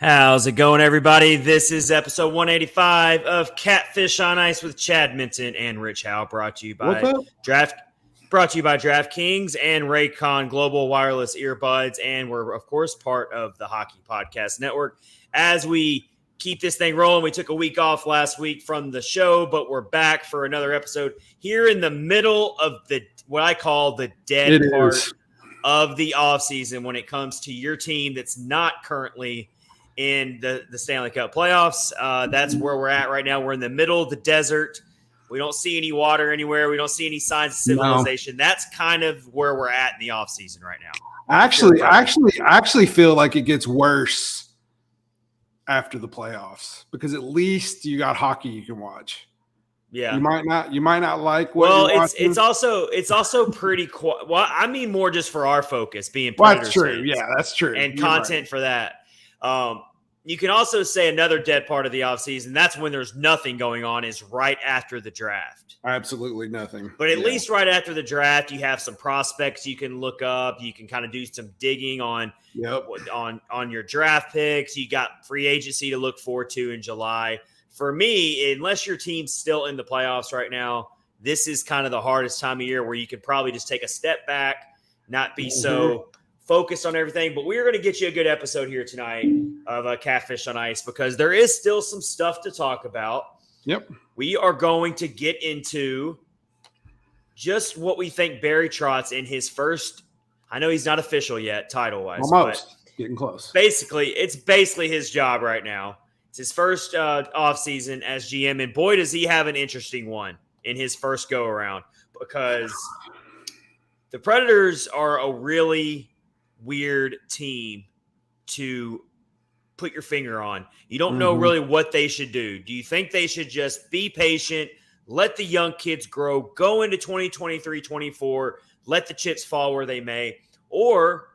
How's it going, everybody? This is episode 185 of Catfish on Ice with Chad Minton and Rich Howe, brought to you by DraftKings and Raycon Global Wireless Earbuds, and we're of course part of the Hockey Podcast Network. As we keep this thing rolling, we took a week off last week from the show, but we're back for another episode here in the middle of what I call the dead part of the offseason when it comes to your team that's not currently in the Stanley Cup Playoffs. That's where we're at right now. We're in the middle of the desert. We don't see any water anywhere. We don't see any signs of civilization. No. That's kind of where we're at in the offseason right now. I actually feel like it gets worse after the playoffs because at least you got hockey you can watch. Yeah, you might not like what. Well, it's also pretty quiet. Well, I mean more just for our focus being Predators that's true. fans. Yeah, that's true. And you're content right for that. You can also say another dead part of the offseason, that's when there's nothing going on, is right after the draft. Absolutely nothing. But at least right after the draft, you have some prospects you can look up. You can kind of do some digging on your draft picks. You got free agency to look forward to in July. For me, unless your team's still in the playoffs right now, this is kind of the hardest time of year where you could probably just take a step back, not be so focused on everything. But we're going to get you a good episode here tonight of Catfish on Ice because there is still some stuff to talk about. Yep. We are going to get into just what we think Barry Trotz in his first, I know he's not official yet title-wise. Almost. Getting close. It's basically his job right now. It's his first offseason as GM, and boy, does he have an interesting one in his first go-around because the Predators are a really weird team to put your finger on. You don't know really what they should do. Do you think they should just be patient, let the young kids grow, go into 2023-24, let the chips fall where they may, or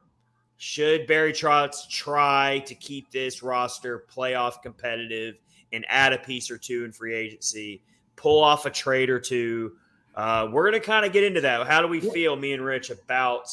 should Barry Trotz try to keep this roster playoff competitive and add a piece or two in free agency, pull off a trade or two? We're going to kind of get into that. How do we feel, me and Rich, about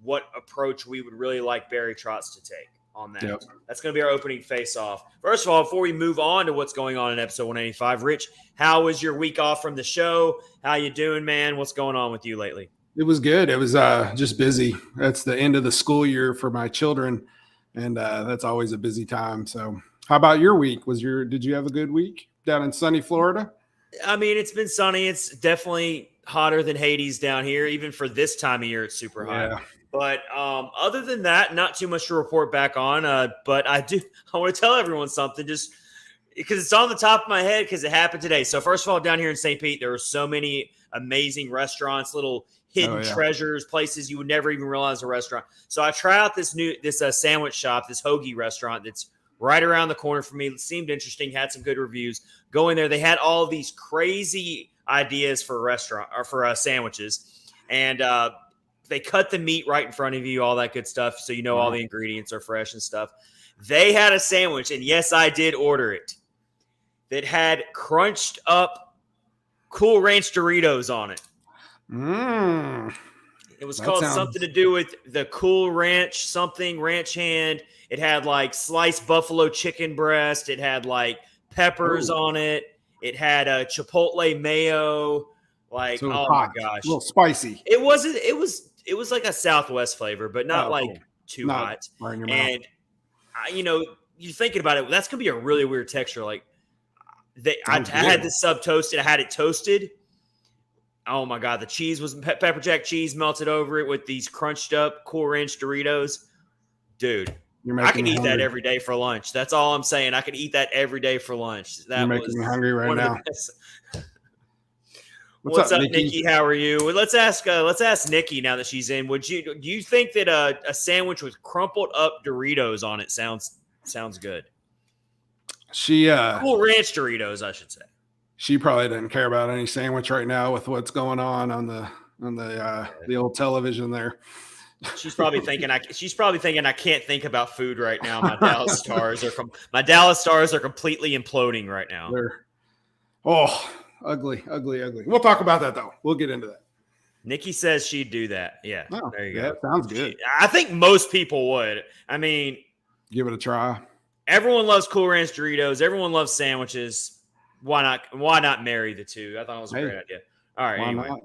what approach we would really like Barry Trotz to take on that? Yep. That's going to be our opening face-off. First of all, before we move on to what's going on in episode 185, Rich, how was your week off from the show? How you doing, man? What's going on with you lately? It was good. It was just busy. That's the end of the school year for my children, and that's always a busy time. So how about your week? Did you have a good week down in sunny Florida? I mean, it's been sunny. It's definitely hotter than Hades down here. Even for this time of year, it's super hot. Yeah. But other than that, not too much to report back on. But I want to tell everyone something just because it's on the top of my head because it happened today. So first of all, down here in St. Pete, there were so many amazing restaurants, little hidden treasures, places you would never even realize a restaurant. So I tried out this sandwich shop, this hoagie restaurant that's right around the corner from me. It seemed interesting, had some good reviews. Go in there. They had all these crazy ideas for a restaurant or for sandwiches. And they cut the meat right in front of you, all that good stuff. So you know all the ingredients are fresh and stuff. They had a sandwich, and yes, I did order it, that had crunched up Cool Ranch Doritos on it. It was called something to do with the Cool Ranch, something ranch hand. It had like sliced buffalo chicken breast. It had like peppers on it. It had a chipotle mayo. Like, so hot. My gosh, a little spicy. It wasn't. It was like a Southwest flavor, but not too hot. Right in your mouth. And you're thinking about it. That's gonna be a really weird texture. Like, I had this sub toasted. I had it toasted. Oh my God, the cheese was pepper jack cheese melted over it with these crunched up Cool Ranch Doritos. Dude, I could eat that every day for lunch. That's all I'm saying. I could eat that every day for lunch. You're making me hungry right now. What's up, Nikki? How are you? Let's ask Nikki now that she's in. Do you think that a sandwich with crumpled up Doritos on it sounds good? Cool Ranch Doritos, I should say. She probably doesn't care about any sandwich right now with what's going on the old television there. She's probably thinking I can't think about food right now. My Dallas Stars are completely imploding right now. Ugly. We'll talk about that though. We'll get into that. Nikki says she'd do that. Yeah. There you go. That sounds good. I think most people would. I mean, give it a try. everyone loves Cool Ranch Doritos. Everyone loves sandwiches. Why not marry the two? I thought it was a great idea. All right, anyway. Not?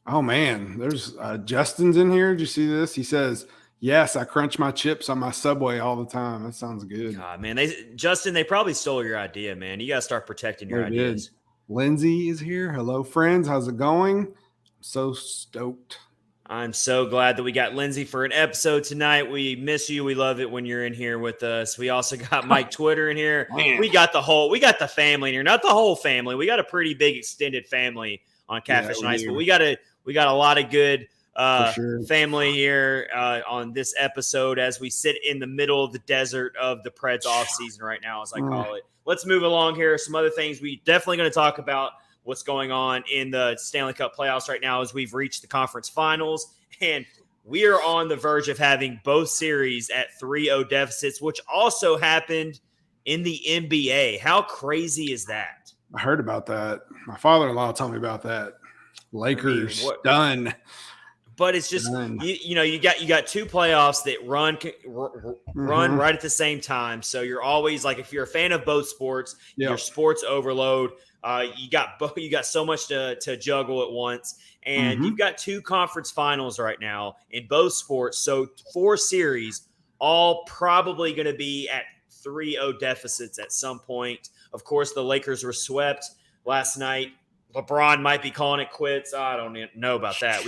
Oh, man. There's Justin's in here. Did you see this? He says, yes, I crunch my chips on my Subway all the time. That sounds good. God, man. Justin, they probably stole your idea, man. You got to start protecting your ideas. Lindsay is here. Hello, friends. How's it going? I'm so stoked. I'm so glad that we got Lindsay for an episode tonight. We miss you. We love it when you're in here with us. We also got Mike Twitter in here. Man. We got the family in here. Not the whole family. We got a pretty big extended family on Catfish Nights, but we got a lot of good family here on this episode as we sit in the middle of the desert of the Preds offseason right now, as I call it. Let's move along here. Some other things we definitely going to talk about. What's going on in the Stanley Cup playoffs right now as we've reached the conference finals. And we are on the verge of having both series at 3-0 deficits, which also happened in the NBA. How crazy is that? I heard about that. My father-in-law told me about that. Lakers done. But it's just, you got two playoffs that run right at the same time. So you're always like, if you're a fan of both sports, you're sports overload. You got so much to juggle at once, and you've got two conference finals right now in both sports. So 4 series, all probably going to be at 3-0 deficits at some point. Of course, the Lakers were swept last night. LeBron might be calling it quits. I don't know about that.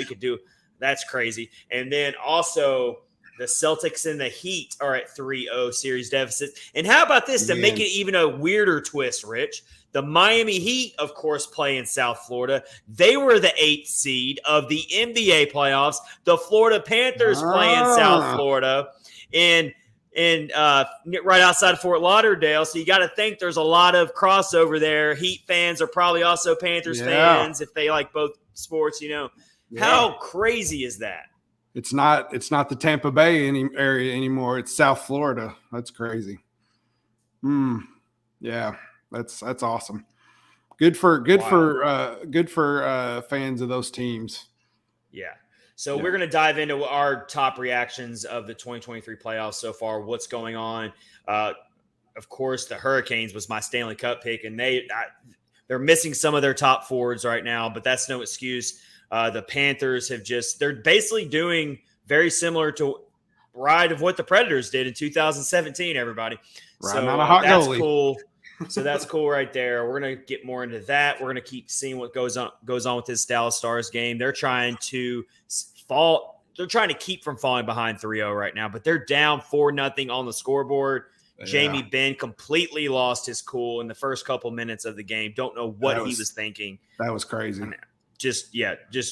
That's crazy. And then also the Celtics and the Heat are at 3-0 series deficits. And how about this to make it even a weirder twist, Rich? The Miami Heat, of course, play in South Florida. They were the 8th seed of the NBA playoffs. The Florida Panthers play in South Florida and right outside of Fort Lauderdale. So you got to think there's a lot of crossover there. Heat fans are probably also Panthers fans if they like both sports, How crazy is that? It's not the Tampa Bay area anymore. It's South Florida. That's crazy. Yeah. That's awesome. Good for fans of those teams. Yeah. So we're going to dive into our top reactions of the 2023 playoffs so far. What's going on? Of course, the Hurricanes was my Stanley Cup pick, and they're missing some of their top forwards right now, but that's no excuse. The Panthers they're basically doing very similar to of what the Predators did in 2017. Everybody, so that's goalie. Cool. So that's cool right there. We're going to get more into that. We're going to keep seeing what goes on with this Dallas Stars game. They're trying to keep from falling behind 3-0 right now, but they're down 4-0 on the scoreboard. Yeah. Jamie Benn completely lost his cool in the first couple minutes of the game. Don't know what he was thinking. That was crazy. Just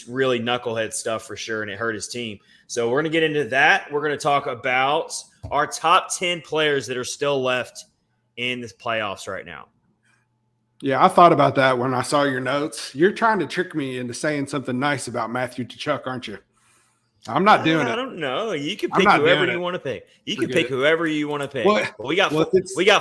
really knucklehead stuff for sure, and it hurt his team. So we're going to get into that. We're going to talk about our top 10 players that are still left in the playoffs right now. Yeah, I thought about that when I saw your notes. You're trying to trick me into saying something nice about Matthew Tkachuk, aren't you? I'm not doing it. I don't know. You can pick whoever you want to pick. You can pick whoever you want to pick. We got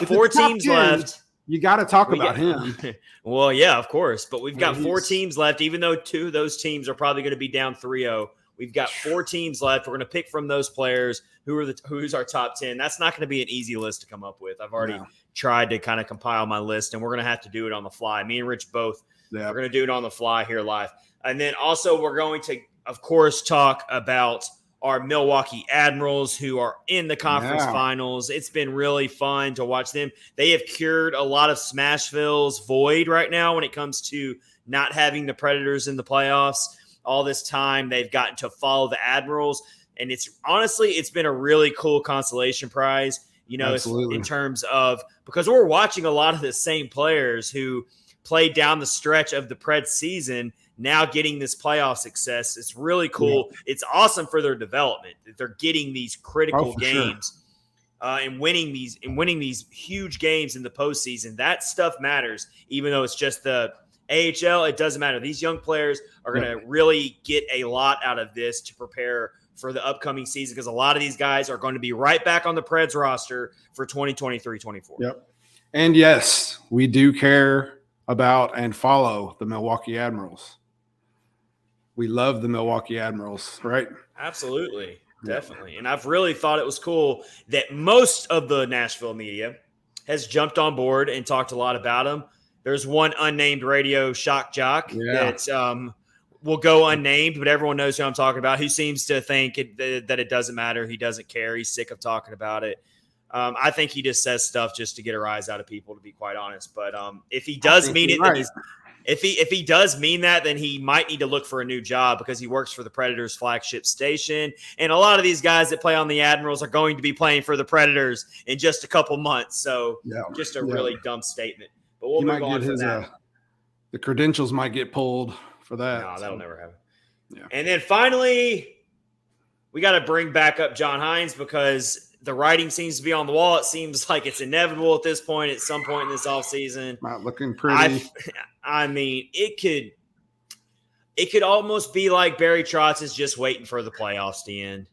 4 teams left. You got to talk about him. Well, yeah, of course. But we've got 4 teams left, even though 2 of those teams are probably going to be down 3-0. We've got 4 teams left. We're going to pick from those players who's our top 10. That's not going to be an easy list to come up with. I've already tried to kind of compile my list, and we're going to have to do it on the fly. Me and Rich both. Yeah. We're going to do it on the fly here live. And then also we're going to, of course, talk about our Milwaukee Admirals who are in the conference finals. It's been really fun to watch them. They have cured a lot of Smashville's void right now when it comes to not having the Predators in the playoffs. All this time they've gotten to follow the Admirals, and it's been a really cool consolation prize, in terms of, because we're watching a lot of the same players who played down the stretch of the Preds season now getting this playoff success. It's really cool. Yeah. It's awesome for their development that they're getting these critical games and winning these huge games in the postseason. That stuff matters, even though it's just the AHL. It doesn't matter. These young players are going to really get a lot out of this to prepare for the upcoming season, because a lot of these guys are going to be right back on the Preds roster for 2023-24. Yep. And yes, we do care about and follow the Milwaukee Admirals. We love the Milwaukee Admirals, right? Absolutely. definitely. And I've really thought it was cool that most of the Nashville media has jumped on board and talked a lot about him. There's one unnamed radio shock jock that will go unnamed, but everyone knows who I'm talking about, who seems to think that it doesn't matter. He doesn't care. He's sick of talking about it. I think he just says stuff just to get a rise out of people, to be quite honest. But if he does mean it, then if he does mean that, then he might need to look for a new job, because he works for the Predators flagship station. And a lot of these guys that play on the Admirals are going to be playing for the Predators in just a couple months. So just a really dumb statement. But we'll move on from that. The credentials might get pulled for that. No, that'll never happen. Yeah. And then finally, we got to bring back up John Hynes, because the writing seems to be on the wall. It seems like it's inevitable at this point, at some point in this offseason. Not looking pretty. I mean, it could almost be like Barry Trotz is just waiting for the playoffs to end.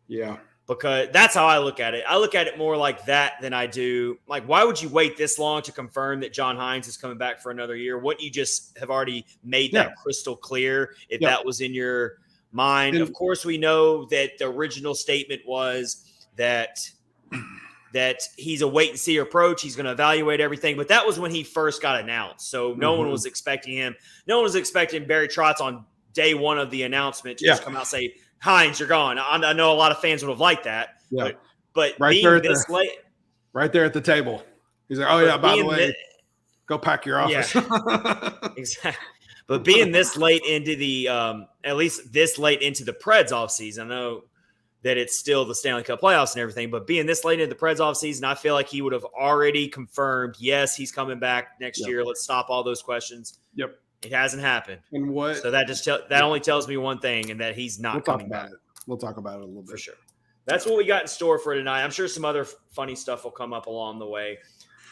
Yeah. Because that's how I look at it. I look at it more like that than I do. Like, why would you wait this long to confirm that John Hynes is coming back for another year? Wouldn't you just have already made that crystal clear if that was in your mind? Of course, we know that the original statement was that he's a wait and see approach. He's going to evaluate everything. But that was when he first got announced. So no one was expecting him. No one was expecting Barry Trotz on day one of the announcement to just come out and say, Hynes, you're gone. I know a lot of fans would have liked that. Yeah. But right being there this late. Right there at the table. He's like, oh, yeah, by the way, go pack your office. Yeah, exactly. But being this late into the at least this late into the Preds offseason, I know that it's still the Stanley Cup playoffs and everything, but being this late into the Preds offseason, I feel like he would have already confirmed, yes, he's coming back next year. Let's stop all those questions. Yep. It hasn't happened. And what? So that just that only tells me one thing, and that he's not coming back. We'll talk about it a little bit. For sure. That's what we got in store for tonight. I'm sure some other funny stuff will come up along the way.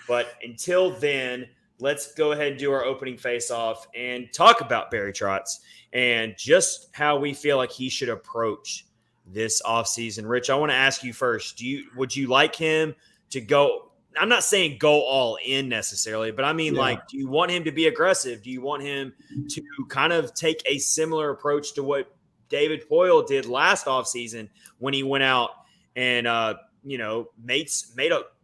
But until then, let's go ahead and do our opening face-off and talk about Barry Trotz and just how we feel like he should approach this offseason. Rich, I want to ask you first. Would you like him to go – I'm not saying go all in necessarily, but I mean, do you want him to be aggressive? Do you want him to kind of take a similar approach to what David Poile did last offseason when he went out and, made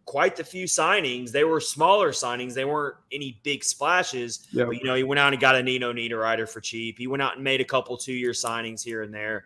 quite a few signings? They were smaller signings. They weren't any big splashes. Yeah. But, he went out and got a Nino Niederreiter for cheap. He went out and made a couple 2-year signings here and there.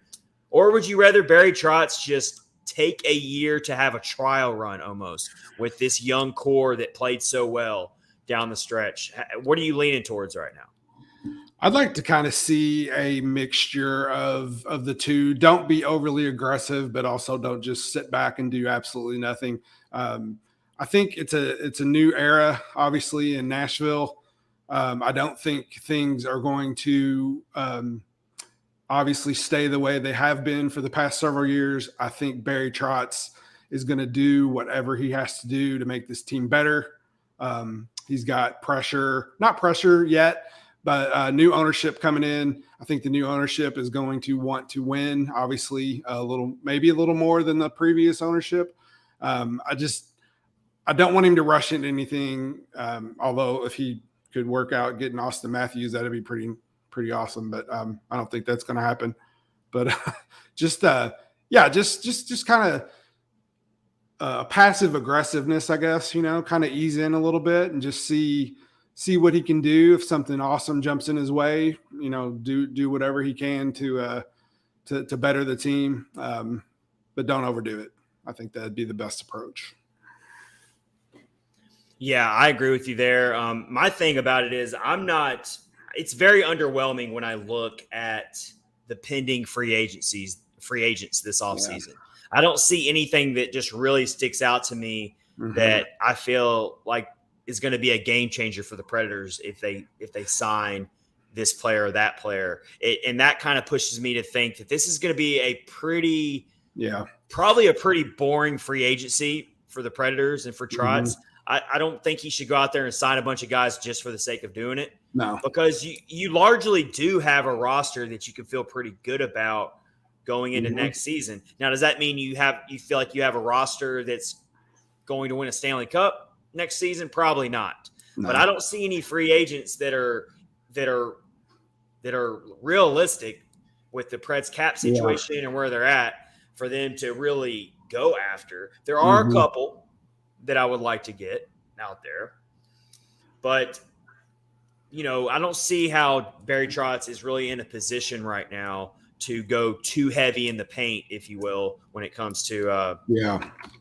Or would you rather Barry Trotz just take a year to have a trial run almost with this young core that played so well down the stretch? What are you leaning towards right now? I'd like to kind of see a mixture of the two. Don't be overly aggressive, but also don't just sit back and do absolutely nothing. I think it's a new era, obviously, in Nashville. I don't think things are going to obviously stay the way they have been for the past several years. I think Barry Trotz is going to do whatever he has to do to make this team better. He's got not pressure yet, but new ownership coming in. I think the new ownership is going to want to win, obviously maybe a little more than the previous ownership. I don't want him to rush into anything. Although if he could work out getting Austin Matthews, that'd be pretty awesome, but I don't think that's going to happen. But just kind of passive aggressiveness, I guess, kind of ease in a little bit and just see what he can do. If something awesome jumps in his way, do whatever he can to better the team, but don't overdo it. I think that'd be the best approach. Yeah, I agree with you there. My thing about it is it's very underwhelming when I look at the pending free agents this offseason. Yeah. I don't see anything that just really sticks out to me that I feel like is going to be a game changer for the Predators if they sign this player or that player. And that kind of pushes me to think that this is going to be probably a pretty boring free agency for the Predators and for Trotz. I don't think he should go out there and sign a bunch of guys just for the sake of doing it. No, because you largely do have a roster that you can feel pretty good about going into next season. Now, does that mean you feel like you have a roster that's going to win a Stanley Cup next season? Probably not. No. But I don't see any free agents that are realistic with the Preds cap situation and where they're at for them to really go after. There are a couple that I would like to get out there, but I don't see how Barry Trotz is really in a position right now to go too heavy in the paint, if you will, when it comes to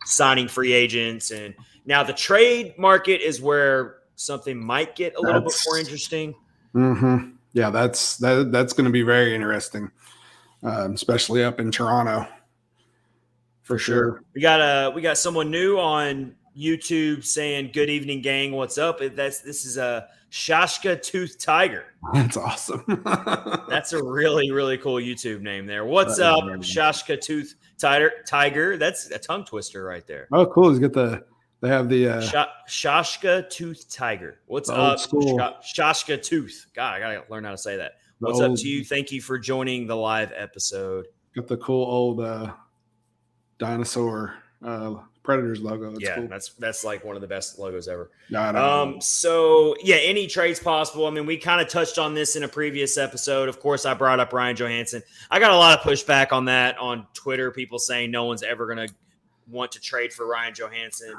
signing free agents. And now the trade market is where something might get a little bit more interesting. Yeah, that's going to be very interesting, especially up in Toronto. For sure. We got someone new on YouTube saying, "Good evening, gang. What's up?" This is a Shashka Tooth Tiger. That's awesome. That's a really, really cool YouTube name there. What's up, Shashka Tooth Tiger? That's a tongue twister right there. Oh, cool. They have the Shashka Tooth Tiger. What's up, Shashka Tooth? God, I gotta learn how to say that. What's up to you? Thank you for joining the live episode. Got the cool old dinosaur Predators logo. That's cool. That's like one of the best logos ever. So any trades possible. I mean, we kind of touched on this in a previous episode. Of course, I brought up Ryan Johansson. I got a lot of pushback on that on Twitter. People saying no one's ever going to want to trade for Ryan Johansson.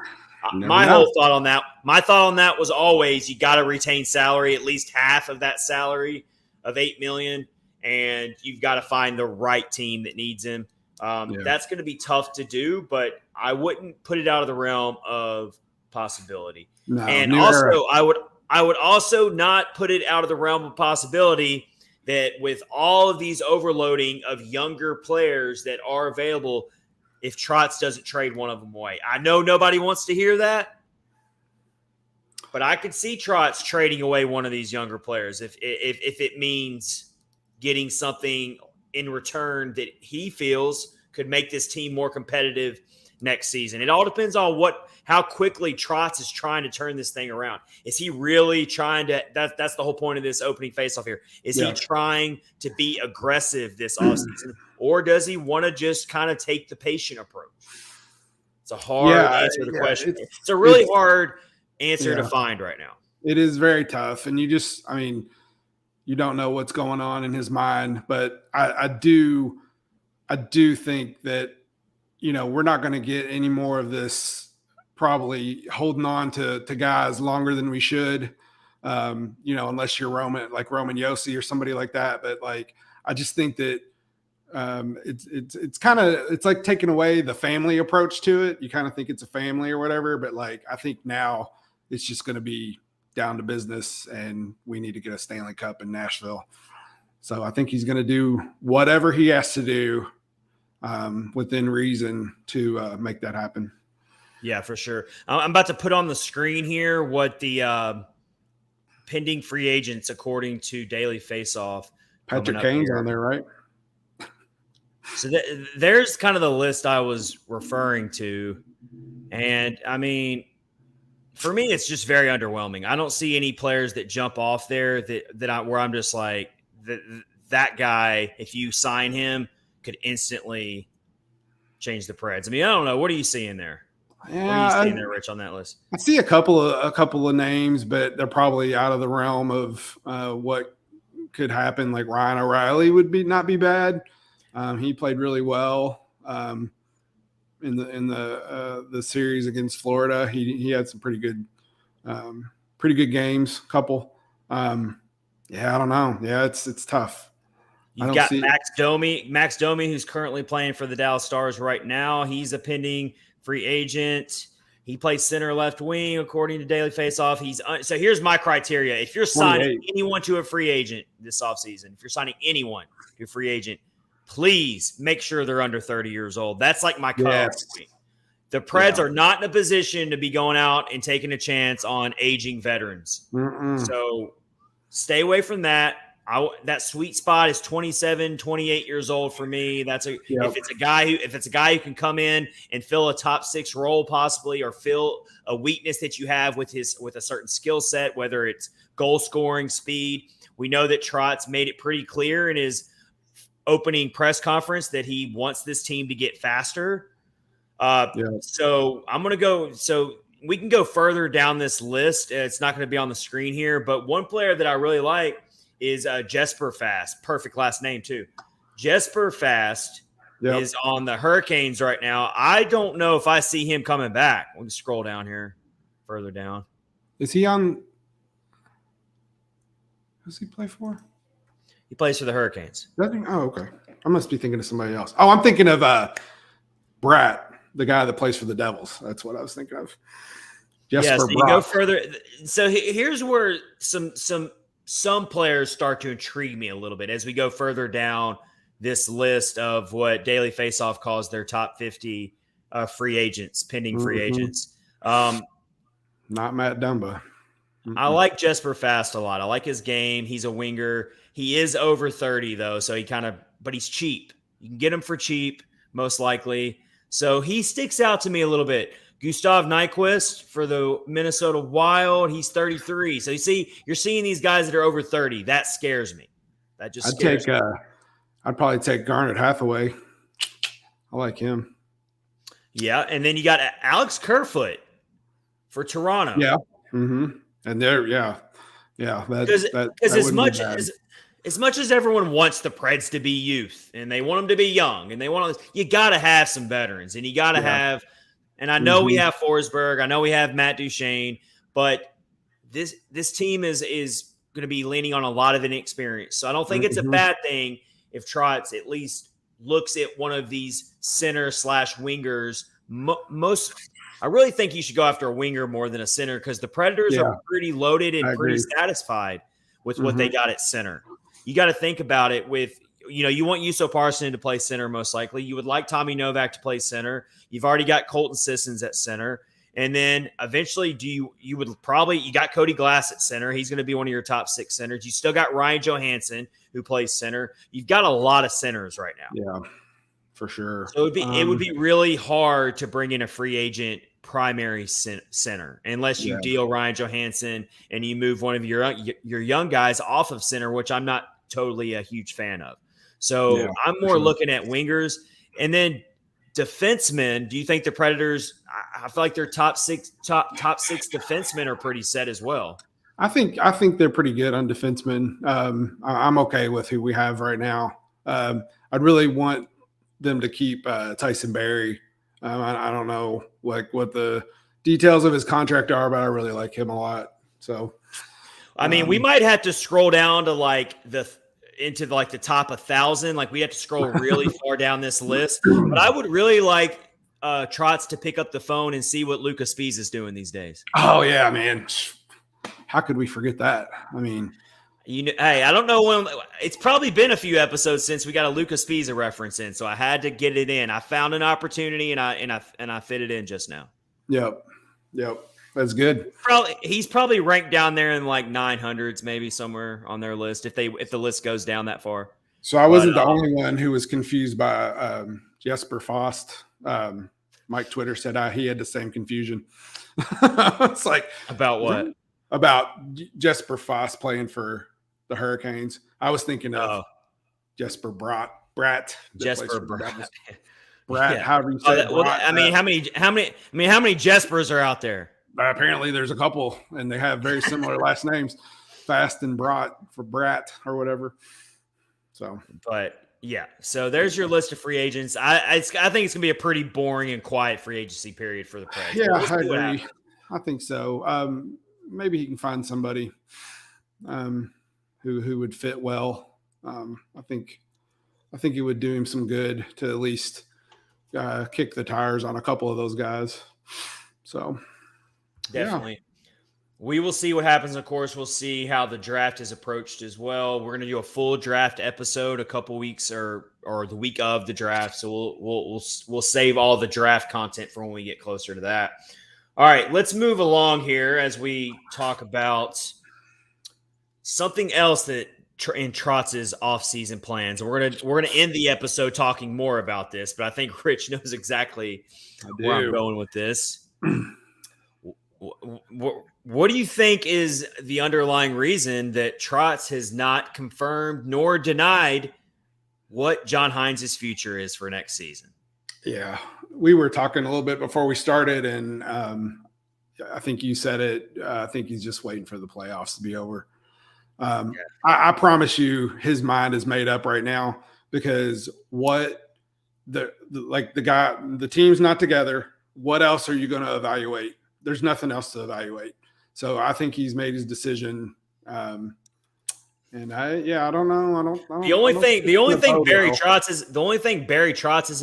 My thought on that was always you got to retain salary, at least half of that salary of $8 million, and you've got to find the right team that needs him. That's going to be tough to do, but I wouldn't put it out of the realm of possibility. I would also not put it out of the realm of possibility that with all of these overloading of younger players that are available, if Trotz doesn't trade one of them away. I know nobody wants to hear that, but I could see Trotz trading away one of these younger players if it means getting something in return that he feels could make this team more competitive next season. It all depends on how quickly Trotz is trying to turn this thing around. Is he really trying to that's the whole point of this opening faceoff here. Is he trying to be aggressive this offseason, or does he want to just kind of take the patient approach? It's a hard answer to the question. It's a really hard answer to find right now. It is very tough, and you don't know what's going on in his mind, but I do think that we're not going to get any more of this probably holding on to guys longer than we should, unless you're Roman Josi or somebody like that. But I just think that it's like taking away the family approach to it. You kind of think it's a family or whatever, but I think now it's just going to be down to business, and we need to get a Stanley Cup in Nashville. So I think he's going to do whatever he has to do within reason to make that happen. Yeah, for sure. I'm about to put on the screen here what the pending free agents, according to Daily Faceoff. Patrick Kane's on there, right? So there's kind of the list I was referring to. And, I mean, for me, it's just very underwhelming. I don't see any players that jump off there where I'm just like, that guy, if you sign him, could instantly change the Preds. I mean, I don't know. What are you seeing there? Yeah, what are you seeing there, Rich, on that list? I see a couple of names, but they're probably out of the realm of what could happen. Like Ryan O'Reilly would not be bad. He played really well in the series against Florida. He had some pretty good games. Couple. I don't know. Yeah, it's tough. You've got Max Domi, who's currently playing for the Dallas Stars right now. He's a pending free agent. He plays center left wing, according to Daily Faceoff. So here's my criteria. If you're signing anyone to a free agent this offseason, if you're signing anyone to a free agent, please make sure they're under 30 years old. That's like my cutoff point. The Preds are not in a position to be going out and taking a chance on aging veterans. So stay away from that. That sweet spot is 27, 28 years old for me. If it's a guy who can come in and fill a top 6 role possibly, or fill a weakness that you have with a certain skill set, whether it's goal scoring, speed. We know that Trotz made it pretty clear in his opening press conference that he wants this team to get faster. So I'm going to go. So we can go further down this list. It's not going to be on the screen here, but one player that I really like is Jesper Fast. Perfect last name too. Jesper Fast is on the Hurricanes right now. I don't know if I see him coming back. We can scroll down here, further down. Is he on? Who's he play for? He plays for the Hurricanes. Oh, okay. I must be thinking of somebody else. Oh, I'm thinking of Bratt, the guy that plays for the Devils. That's what I was thinking of. So you go further. So here's where some players start to intrigue me a little bit as we go further down this list of what Daily Faceoff calls their top 50 free agents, pending free agents. Not Matt Dumba. I like Jesper Fast a lot. I like his game. He's a winger. He is over 30 though, so but he's cheap. You can get him for cheap, most likely. So he sticks out to me a little bit. Gustav Nyquist for the Minnesota Wild, he's 33. So you're seeing these guys that are over 30. That scares me. That just scares me. I'd probably take Garnet Hathaway. I like him. Yeah, and then you got Alex Kerfoot for Toronto. Yeah. Mm-hmm. And because as much as everyone wants the Preds to be youth and they want them to be young and you got to have some veterans and you got to have. And I know we have Forsberg, I know we have Matt Duchene, but this team is going to be leaning on a lot of inexperience. So I don't think it's a bad thing if Trotz at least looks at one of these center/wingers. I really think you should go after a winger more than a center because the Predators are pretty loaded and pretty satisfied with what they got at center. You got to think about it with, you want Juuso Parssinen to play center most likely. You would like Tommy Novak to play center. You've already got Colton Sissons at center. And then eventually you got Cody Glass at center. He's going to be one of your top 6 centers. You still got Ryan Johansson who plays center. You've got a lot of centers right now. Yeah, for sure. So it would be really hard to bring in a free agent primary center unless you deal Ryan Johansson and you move one of your young guys off of center, which I'm not totally a huge fan of. So I'm more looking at wingers. And then defensemen, do you think the Predators, I feel like their top six defensemen are pretty set as well. I think they're pretty good on defensemen. I'm okay with who we have right now. I'd really want them to keep Tyson Barrie. I don't know what the details of his contract are, but I really like him a lot. So, I mean, we might have to scroll down to into the top 1,000. Like we have to scroll really far down this list. But I would really like Trotz to pick up the phone and see what Luca Spies is doing these days. Oh yeah, man. How could we forget that? I mean, hey, I don't know when. It's probably been a few episodes since we got a Luca Spies reference in, so I had to get it in. I found an opportunity and I fit it in just now. Yep. That's good. He's probably ranked down there in like 900s, maybe somewhere on their list if the list goes down that far. So I wasn't the only one who was confused by Jesper Fast. Mike Twitter said he had the same confusion. It's like about what? About Jesper Fast playing for the Hurricanes. I was thinking of Jesper Bratt. Jesper Bratt. Bratt, however you say it. I mean, how many Jespers are out there? Apparently there's a couple, and they have very similar last names, Fast and Bratt for Bratt or whatever. So, but yeah, so there's your list of free agents. I think it's gonna be a pretty boring and quiet free agency period for the Preds. Yeah, I agree. I think so. Maybe he can find somebody who would fit well. I think it would do him some good to at least kick the tires on a couple of those guys. So. Definitely. Yeah. We will see what happens. Of course, we'll see how the draft is approached as well. We're going to do a full draft episode a couple weeks or the week of the draft. So we'll save all the draft content for when we get closer to that. All right, let's move along here as we talk about something else that in Trotz's offseason plans. And we're gonna end the episode talking more about this, but I think Rich knows exactly where I'm going with this. What do you think is the underlying reason that Trotz has not confirmed nor denied what John Hynes' future is for next season? Yeah, we were talking a little bit before we started, and I think you said it. I think he's just waiting for the playoffs to be over. I promise you his mind is made up right now because what the team's not together. What else are you going to evaluate? There's nothing else to evaluate. So I think he's made his decision. And I don't know. The only thing Barry Trotz is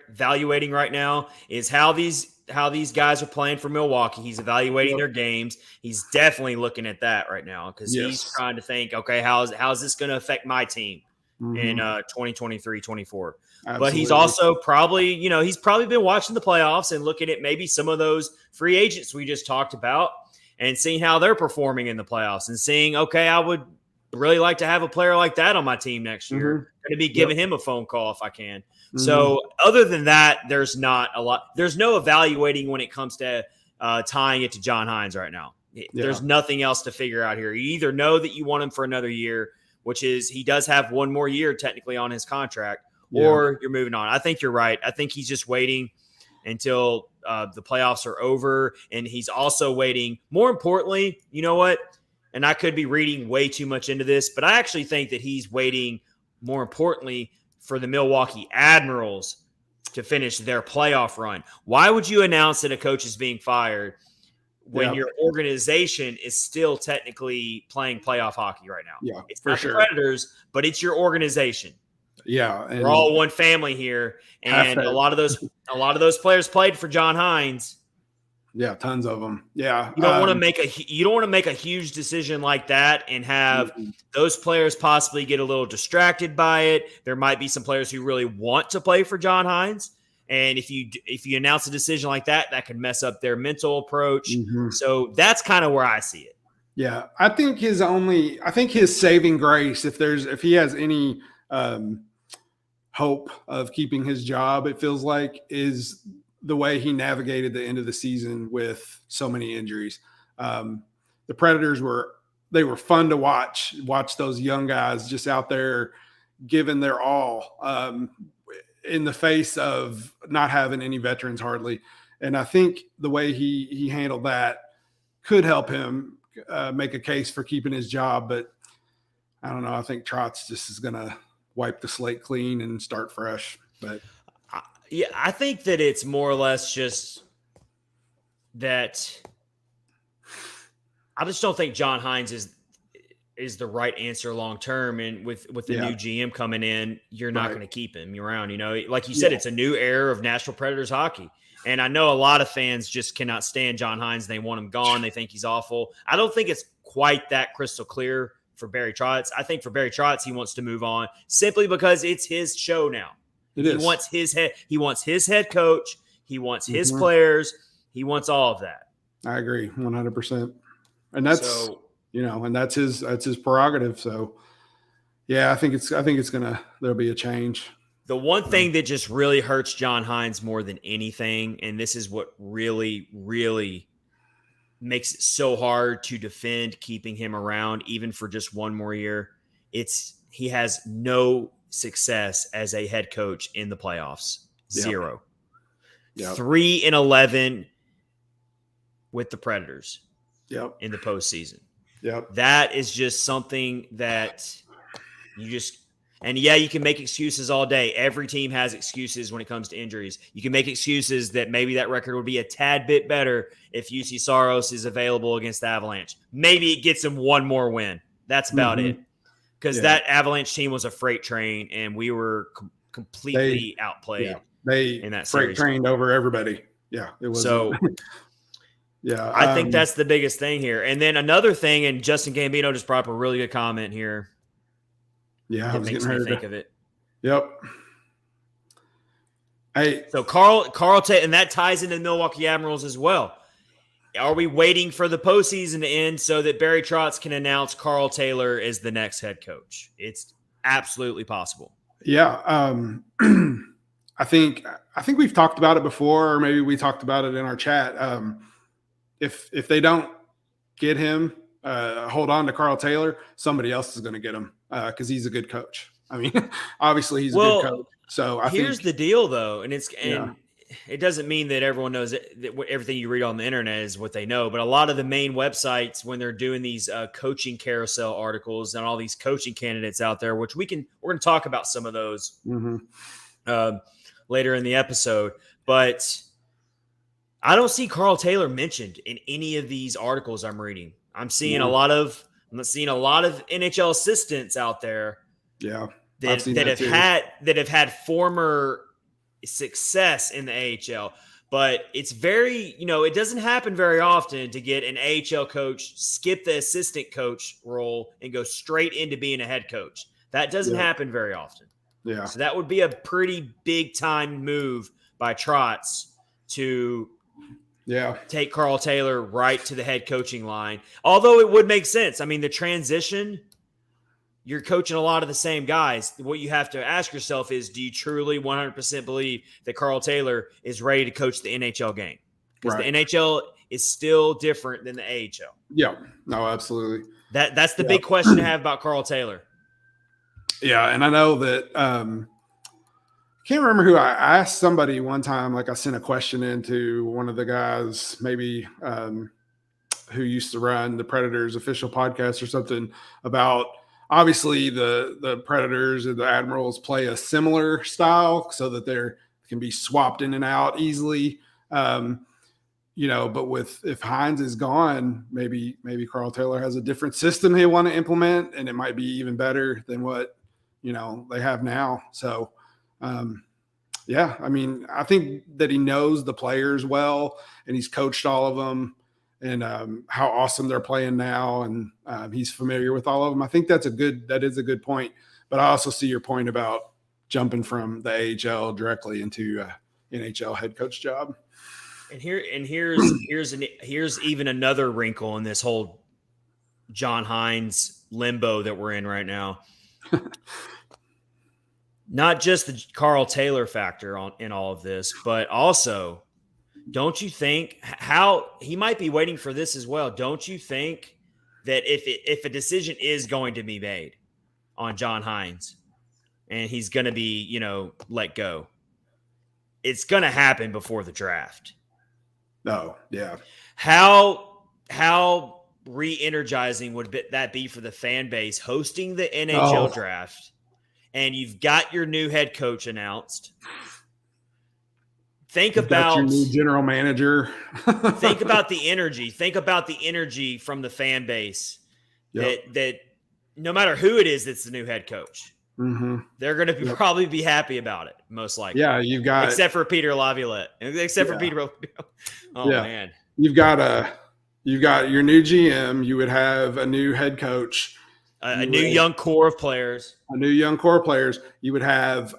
evaluating right now is how these guys are playing for Milwaukee. He's evaluating their games. He's definitely looking at that right now because he's trying to think, okay, how's this going to affect my team in 2023-24? But he's also probably, he's probably been watching the playoffs and looking at maybe some of those free agents we just talked about and seeing how they're performing in the playoffs and seeing, okay, I would really like to have a player like that on my team next year. Going to be giving him a phone call if I can. So other than that, there's not a lot. There's no evaluating when it comes to tying it to John Hynes right now. There's nothing else to figure out here. You either know that you want him for another year, which is he does have one more year technically on his contract, or you're moving on. I think you're right. I think he's just waiting until the playoffs are over, and he's also waiting. More importantly, you know what? And I could be reading way too much into this, but I actually think that he's waiting, more importantly, for the Milwaukee Admirals to finish their playoff run. Why would you announce that a coach is being fired when your organization is still technically playing playoff hockey right now? Yeah, it's not the Predators, but it's your organization. Yeah, we're all one family here, and a lot of those players played for John Hynes. Yeah, tons of them. Yeah, you don't want to make a huge decision like that and have those players possibly get a little distracted by it. There might be some players who really want to play for John Hynes, and if you announce a decision like that, that could mess up their mental approach. So that's kind of where I see it. Yeah, I think his saving grace, if he has any hope of keeping his job, it feels like, is the way he navigated the end of the season with so many injuries. The Predators were fun to watch those young guys just out there giving their all in the face of not having any veterans hardly. And I think the way he handled that could help him make a case for keeping his job. But I don't know. I think Trotz just is going to wipe the slate clean and start fresh. But yeah, I think that it's more or less just that I just don't think John Hynes is the right answer long term. And with the new GM coming in, you're not going to keep him around. Like you said, it's a new era of Nashville Predators hockey. And I know a lot of fans just cannot stand John Hynes. They want him gone. They think he's awful. I don't think it's quite that crystal clear for Barry Trotz. I think for Barry Trotz, he wants to move on simply because it's his show now. He wants his head coach. He wants his players. He wants all of that. I agree 100%. And that's, and that's his prerogative. So yeah, I think there'll be a change. The one thing that just really hurts John Hynes more than anything, and this is what really, really makes it so hard to defend keeping him around, even for just one more year, he has no success as a head coach in the playoffs. Zero. 3-11 with the Predators in the postseason. That is just something that you can make excuses all day. Every team has excuses when it comes to injuries. You can make excuses that maybe that record would be a tad bit better if UC Saros is available against the Avalanche. Maybe it gets them one more win. That's about it. Because that Avalanche team was a freight train, and we were completely outplayed. They in that freight trained over everybody. Yeah, it was. So, I think that's the biggest thing here. And then another thing, and Justin Gambino just brought up a really good comment here. Yeah, it makes me think of it. Yep. So Carl, and that ties into the Milwaukee Admirals as well. Are we waiting for the postseason to end so that Barry Trotz can announce Carl Taylor as the next head coach? It's absolutely possible. Yeah. I think we've talked about it before, or maybe we talked about it in our chat. If they don't get him, hold on to Carl Taylor, somebody else is going to get him because he's a good coach. I mean, obviously he's a good coach. So here's the deal, though, and it doesn't mean that everyone knows that everything you read on the internet is what they know. But a lot of the main websites, when they're doing these coaching carousel articles and all these coaching candidates out there, which we're going to talk about some of those. later in the episode. But I don't see Carl Taylor mentioned in any of these articles I'm reading. I'm seeing a lot of NHL assistants out there. Yeah, that have had former success in the AHL. But it's very, it doesn't happen very often to get an AHL coach skip the assistant coach role and go straight into being a head coach. That doesn't happen very often. Yeah. So that would be a pretty big time move by Trotz to take Carl Taylor right to the head coaching line. Although it would make sense. I mean, the transition, you're coaching a lot of the same guys. What you have to ask yourself is, do you truly 100% believe that Carl Taylor is ready to coach the NHL game? Because the NHL is still different than the AHL. Yeah, no, absolutely. That's the big question to have about Carl Taylor. Yeah, and I know that can't remember who I asked somebody one time, like I sent a question into one of the guys, maybe who used to run the Predators official podcast or something, about obviously the Predators and the Admirals play a similar style so that they can be swapped in and out easily. But if Hynes is gone, maybe Carl Taylor has a different system they want to implement, and it might be even better than what they have now. So I mean, I think that he knows the players well, and he's coached all of them, and how awesome they're playing now, and he's familiar with all of them. I think that is a good point. But I also see your point about jumping from the AHL directly into NHL head coach job. And here's even another wrinkle in this whole John Hynes limbo that we're in right now. Not just the Carl Taylor factor in all of this, but also, don't you think how he might be waiting for this as well? Don't you think that if a decision is going to be made on John Hynes and he's going to be, let go, it's going to happen before the draft? No, yeah. How re-energizing would that be for the fan base hosting the NHL draft? And you've got your new head coach announced. Think about your new general manager. Think about the energy. Think about the energy from the fan base. That no matter who it is that's the new head coach, they're going to probably be happy about it, most likely. Yeah, you've got except for Peter Laviolette. For Peter. Man, you've got your new GM. You would have a new head coach. A new young core of players. You would have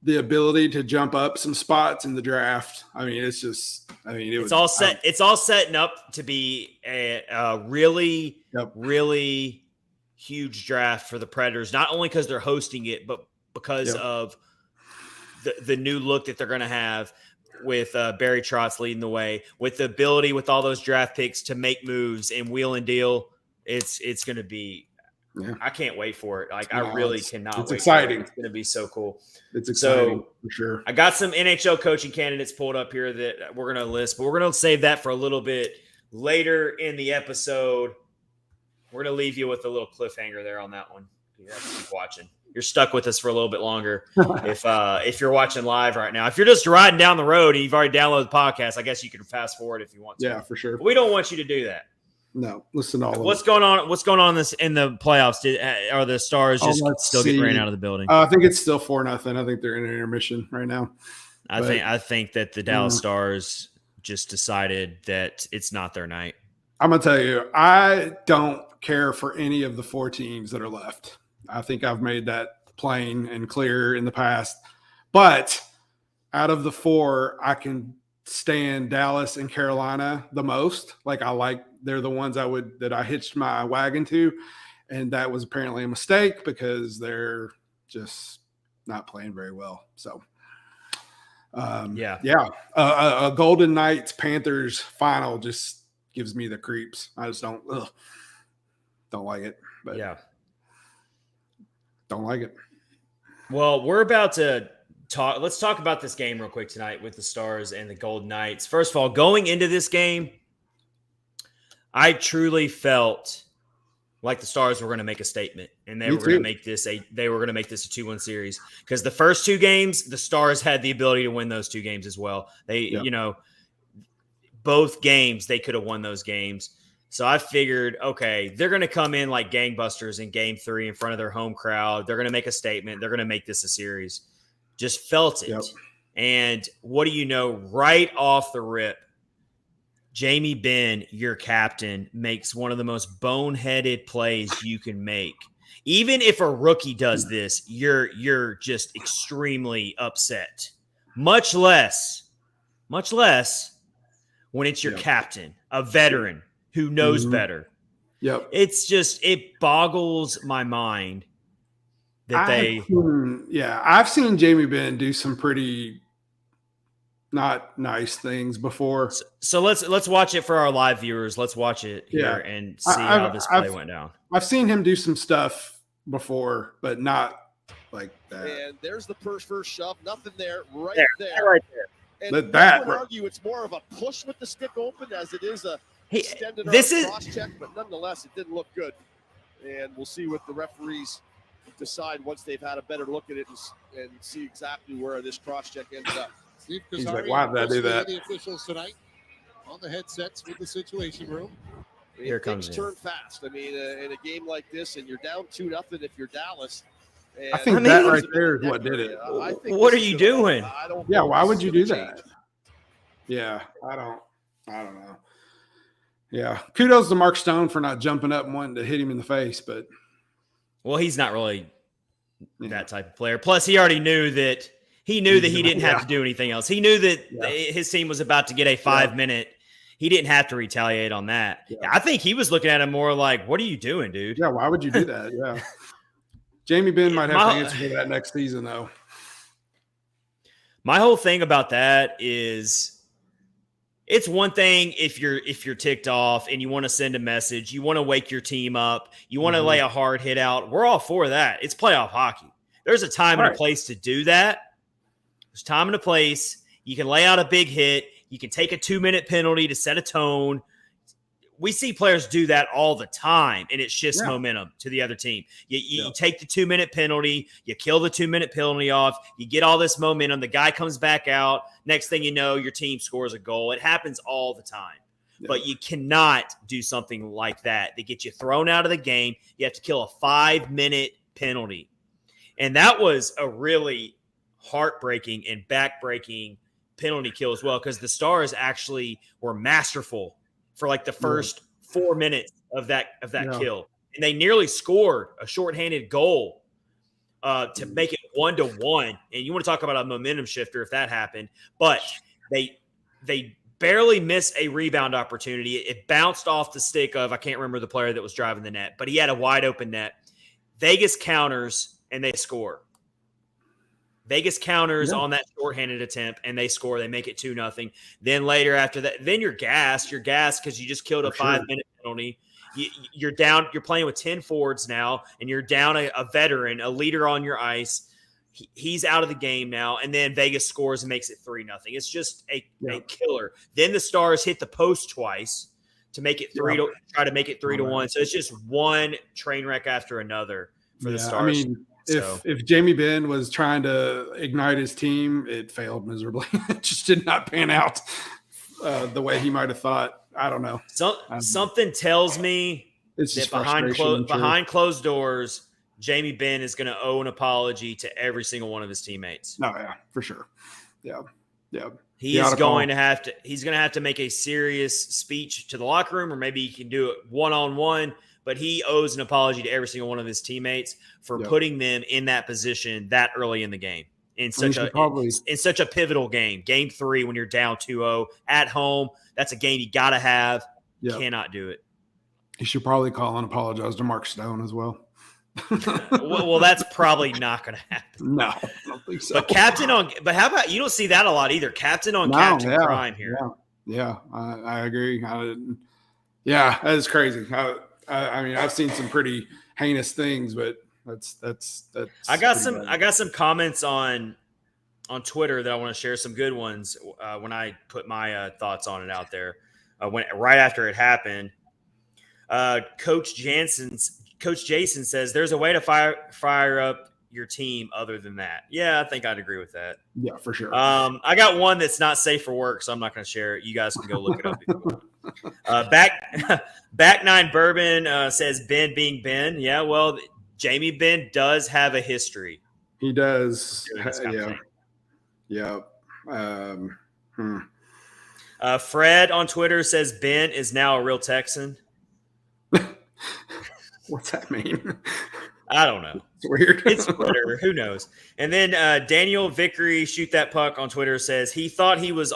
the ability to jump up some spots in the draft. I mean, it's all set. It's all setting up to be a really, really huge draft for the Predators. Not only because they're hosting it, but because of the new look that they're going to have with Barry Trotz leading the way, with the ability with all those draft picks to make moves and wheel and deal. It's going to be. Yeah. I can't wait for it. I really cannot wait. It's exciting. It's going to be so cool. It's exciting for sure. I got some NHL coaching candidates pulled up here that we're going to list, but we're going to save that for a little bit later in the episode. We're going to leave you with a little cliffhanger there on that one. You have to keep watching. You're stuck with us for a little bit longer. If you're watching live right now, if you're just riding down the road and you've already downloaded the podcast, I guess you can fast forward if you want to. Yeah, for sure. But we don't want you to do that. No, listen to all of What's going on in the playoffs? Are the Stars just still getting ran out of the building? I think it's still 4-0. I think they're in an intermission right now. I think that the Dallas Stars just decided that it's not their night. I'm gonna tell you, I don't care for any of the 4 teams that are left. I think I've made that plain and clear in the past. But out of the 4, I can stand Dallas and Carolina the most. They're the ones that I hitched my wagon to, and that was apparently a mistake because they're just not playing very well. So a Golden Knights Panthers final just gives me the creeps. I just don't like it. But don't like it. Well, we're about to talk. Let's talk about this game real quick tonight with the Stars and the Golden Knights. First of all, going into this game, I truly felt like the Stars were going to make a statement, and they Me were going to too. make this a 2-1 series, because the first 2 games, the Stars had the ability to win those 2 games as well. They, Yep. both games they could have won those games. So I figured, okay, they're going to come in like gangbusters in Game 3 in front of their home crowd. They're going to make a statement. They're going to make this a series. Just felt it. Yep. And what do you know? Right off the rip, Jamie Benn, your captain, makes one of the most boneheaded plays you can make. Even if a rookie does this, you're just extremely upset. Much less when it's your captain, a veteran who knows better. Yep. It's just, it boggles my mind that I've seen Jamie Benn do some pretty not nice things before. So let's watch it for our live viewers. Let's watch it here and see how this play went down. I've seen him do some stuff before, but not like that. And there's the first shove. Nothing there. Right there. And Let I would argue it's more of a push with the stick open as it is a extended cross check, but nonetheless, it didn't look good. And we'll see what the referees decide once they've had a better look at it and see exactly where this cross check ended up. He's like, why did I do that? The officials tonight on the headsets with the Situation Room. Here comes things turn fast. I mean, in a game like this, and you're down 2-0 if you're Dallas. I think that right there is what did it. What are you doing? Why would you do that? Yeah, I don't know. Yeah, kudos to Mark Stone for not jumping up and wanting to hit him in the face, but he's not really that type of player. Plus, he already knew that he didn't have to do anything else. He knew that his team was about to get a 5-minute. He didn't have to retaliate on that. Yeah. I think he was looking at him more like, "What are you doing, dude?" Yeah, why would you do that? Yeah. Jamie Benn might have to answer for that next season, though. My whole thing about that is, it's one thing if you're ticked off and you want to send a message, you want to wake your team up, you want to lay a hard hit out. We're all for that. It's playoff hockey. There's a time and a place to do that. There's time and a place. You can lay out a big hit. You can take a 2-minute penalty to set a tone. We see players do that all the time, and it shifts momentum to the other team. You take the 2-minute penalty, you kill the 2-minute penalty off, you get all this momentum, the guy comes back out, next thing you know, your team scores a goal. It happens all the time. Yeah. But you cannot do something like that gets you thrown out of the game. You have to kill a 5-minute penalty. And that was a really heartbreaking and backbreaking penalty kill as well, because the Stars actually were masterful for like the first 4 minutes of that kill. And they nearly scored a shorthanded goal to make it 1-1. And you want to talk about a momentum shifter if that happened. But they barely missed a rebound opportunity. It bounced off the stick of, I can't remember the player that was driving the net, but he had a wide open net. Vegas counters and they score. Vegas counters on that shorthanded attempt, and they score. They make it 2-0. Then later after that, then you're gassed. You're gassed because you just killed a 5-minute penalty. You're down. You're playing with 10 forwards now, and you're down a veteran, a leader on your ice. He's out of the game now, and then Vegas scores and makes it 3-0. It's just a killer. Then the Stars hit the post twice to make it try to make it 3-1. So it's just one train wreck after another for the Stars. I mean, if Jamie Benn was trying to ignite his team, it failed miserably. It just did not pan out the way he might have thought. I don't know. Something tells me that behind closed doors, Jamie Benn is going to owe an apology to every single one of his teammates. Oh yeah, for sure. Yeah. He's going to have to make a serious speech to the locker room, or maybe he can do it one-on-one. But he owes an apology to every single one of his teammates for putting them in that position that early in the game, in such a pivotal game. Game 3, when you're down 2-0 at home, that's a game you got to have. Cannot do it. You should probably call and apologize to Mark Stone as well. well, that's probably not going to happen. No, I don't think so. But but how about, you don't see that a lot either? Captain on captain crime here. Yeah, I agree. That is crazy. I mean, I've seen some pretty heinous things, but that's. I got some comments on Twitter that I want to share, some good ones when I put my thoughts on it out there. Right after it happened, Coach Jason says there's a way to fire up your team other than that. Yeah, I think I'd agree with that. Yeah, for sure. I got one that's not safe for work, so I'm not going to share it. You guys can go look it up if you want. Back Nine Bourbon says Ben being Ben. Yeah, well, Jamie Benn does have a history. He does. Yeah. Yeah. Fred on Twitter says Ben is now a real Texan. What's that mean? I don't know. It's weird. It's Twitter. Who knows? And then Daniel Vickery, shoot that puck on Twitter, says he thought he was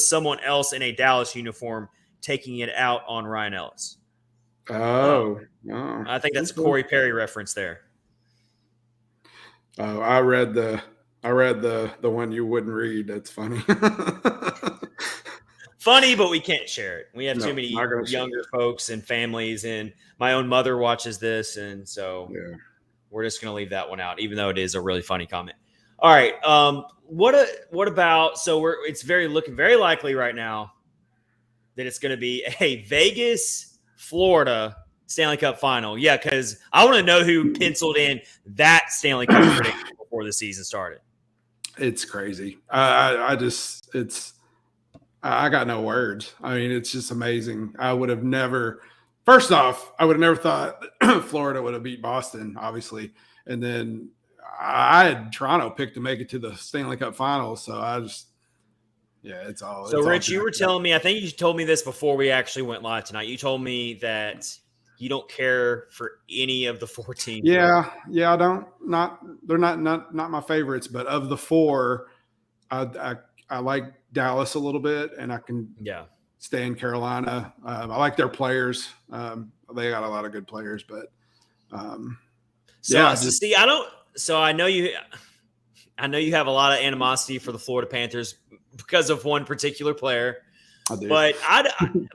someone else in a Dallas uniform taking it out on Ryan Ellis. Oh. I think that's a Corey Perry reference there. Oh, I read the one you wouldn't read. That's funny. Funny, but we can't share it. We have too many younger folks and families, and my own mother watches this, and so we're just going to leave that one out, even though it is a really funny comment. All right, what about? So it's looking very likely right now that it's going to be a Vegas, Florida Stanley Cup final. Yeah, because I want to know who penciled in that Stanley Cup prediction before the season started. It's crazy. I got no words. I mean, it's just amazing. First off, I would have never thought Florida would have beat Boston, obviously. And then I had Toronto picked to make it to the Stanley Cup Finals. So it's all. So, Rich, you were telling me, I think you told me this before we actually went live tonight. You told me that you don't care for any of the 4 teams. Yeah, I don't. They're not my favorites, but of the 4, I like Dallas a little bit, and I can stand Carolina. I like their players. They got a lot of good players, but I know you have a lot of animosity for the Florida Panthers because of one particular player. I do.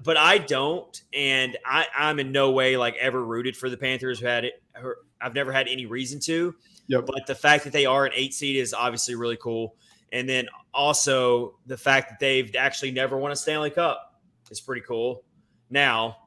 But I don't, and I'm in no way ever rooted for the Panthers. I've never had any reason to. Yep. But the fact that they are an 8 seed is obviously really cool. And then also the fact that they've actually never won a Stanley Cup is pretty cool. Now,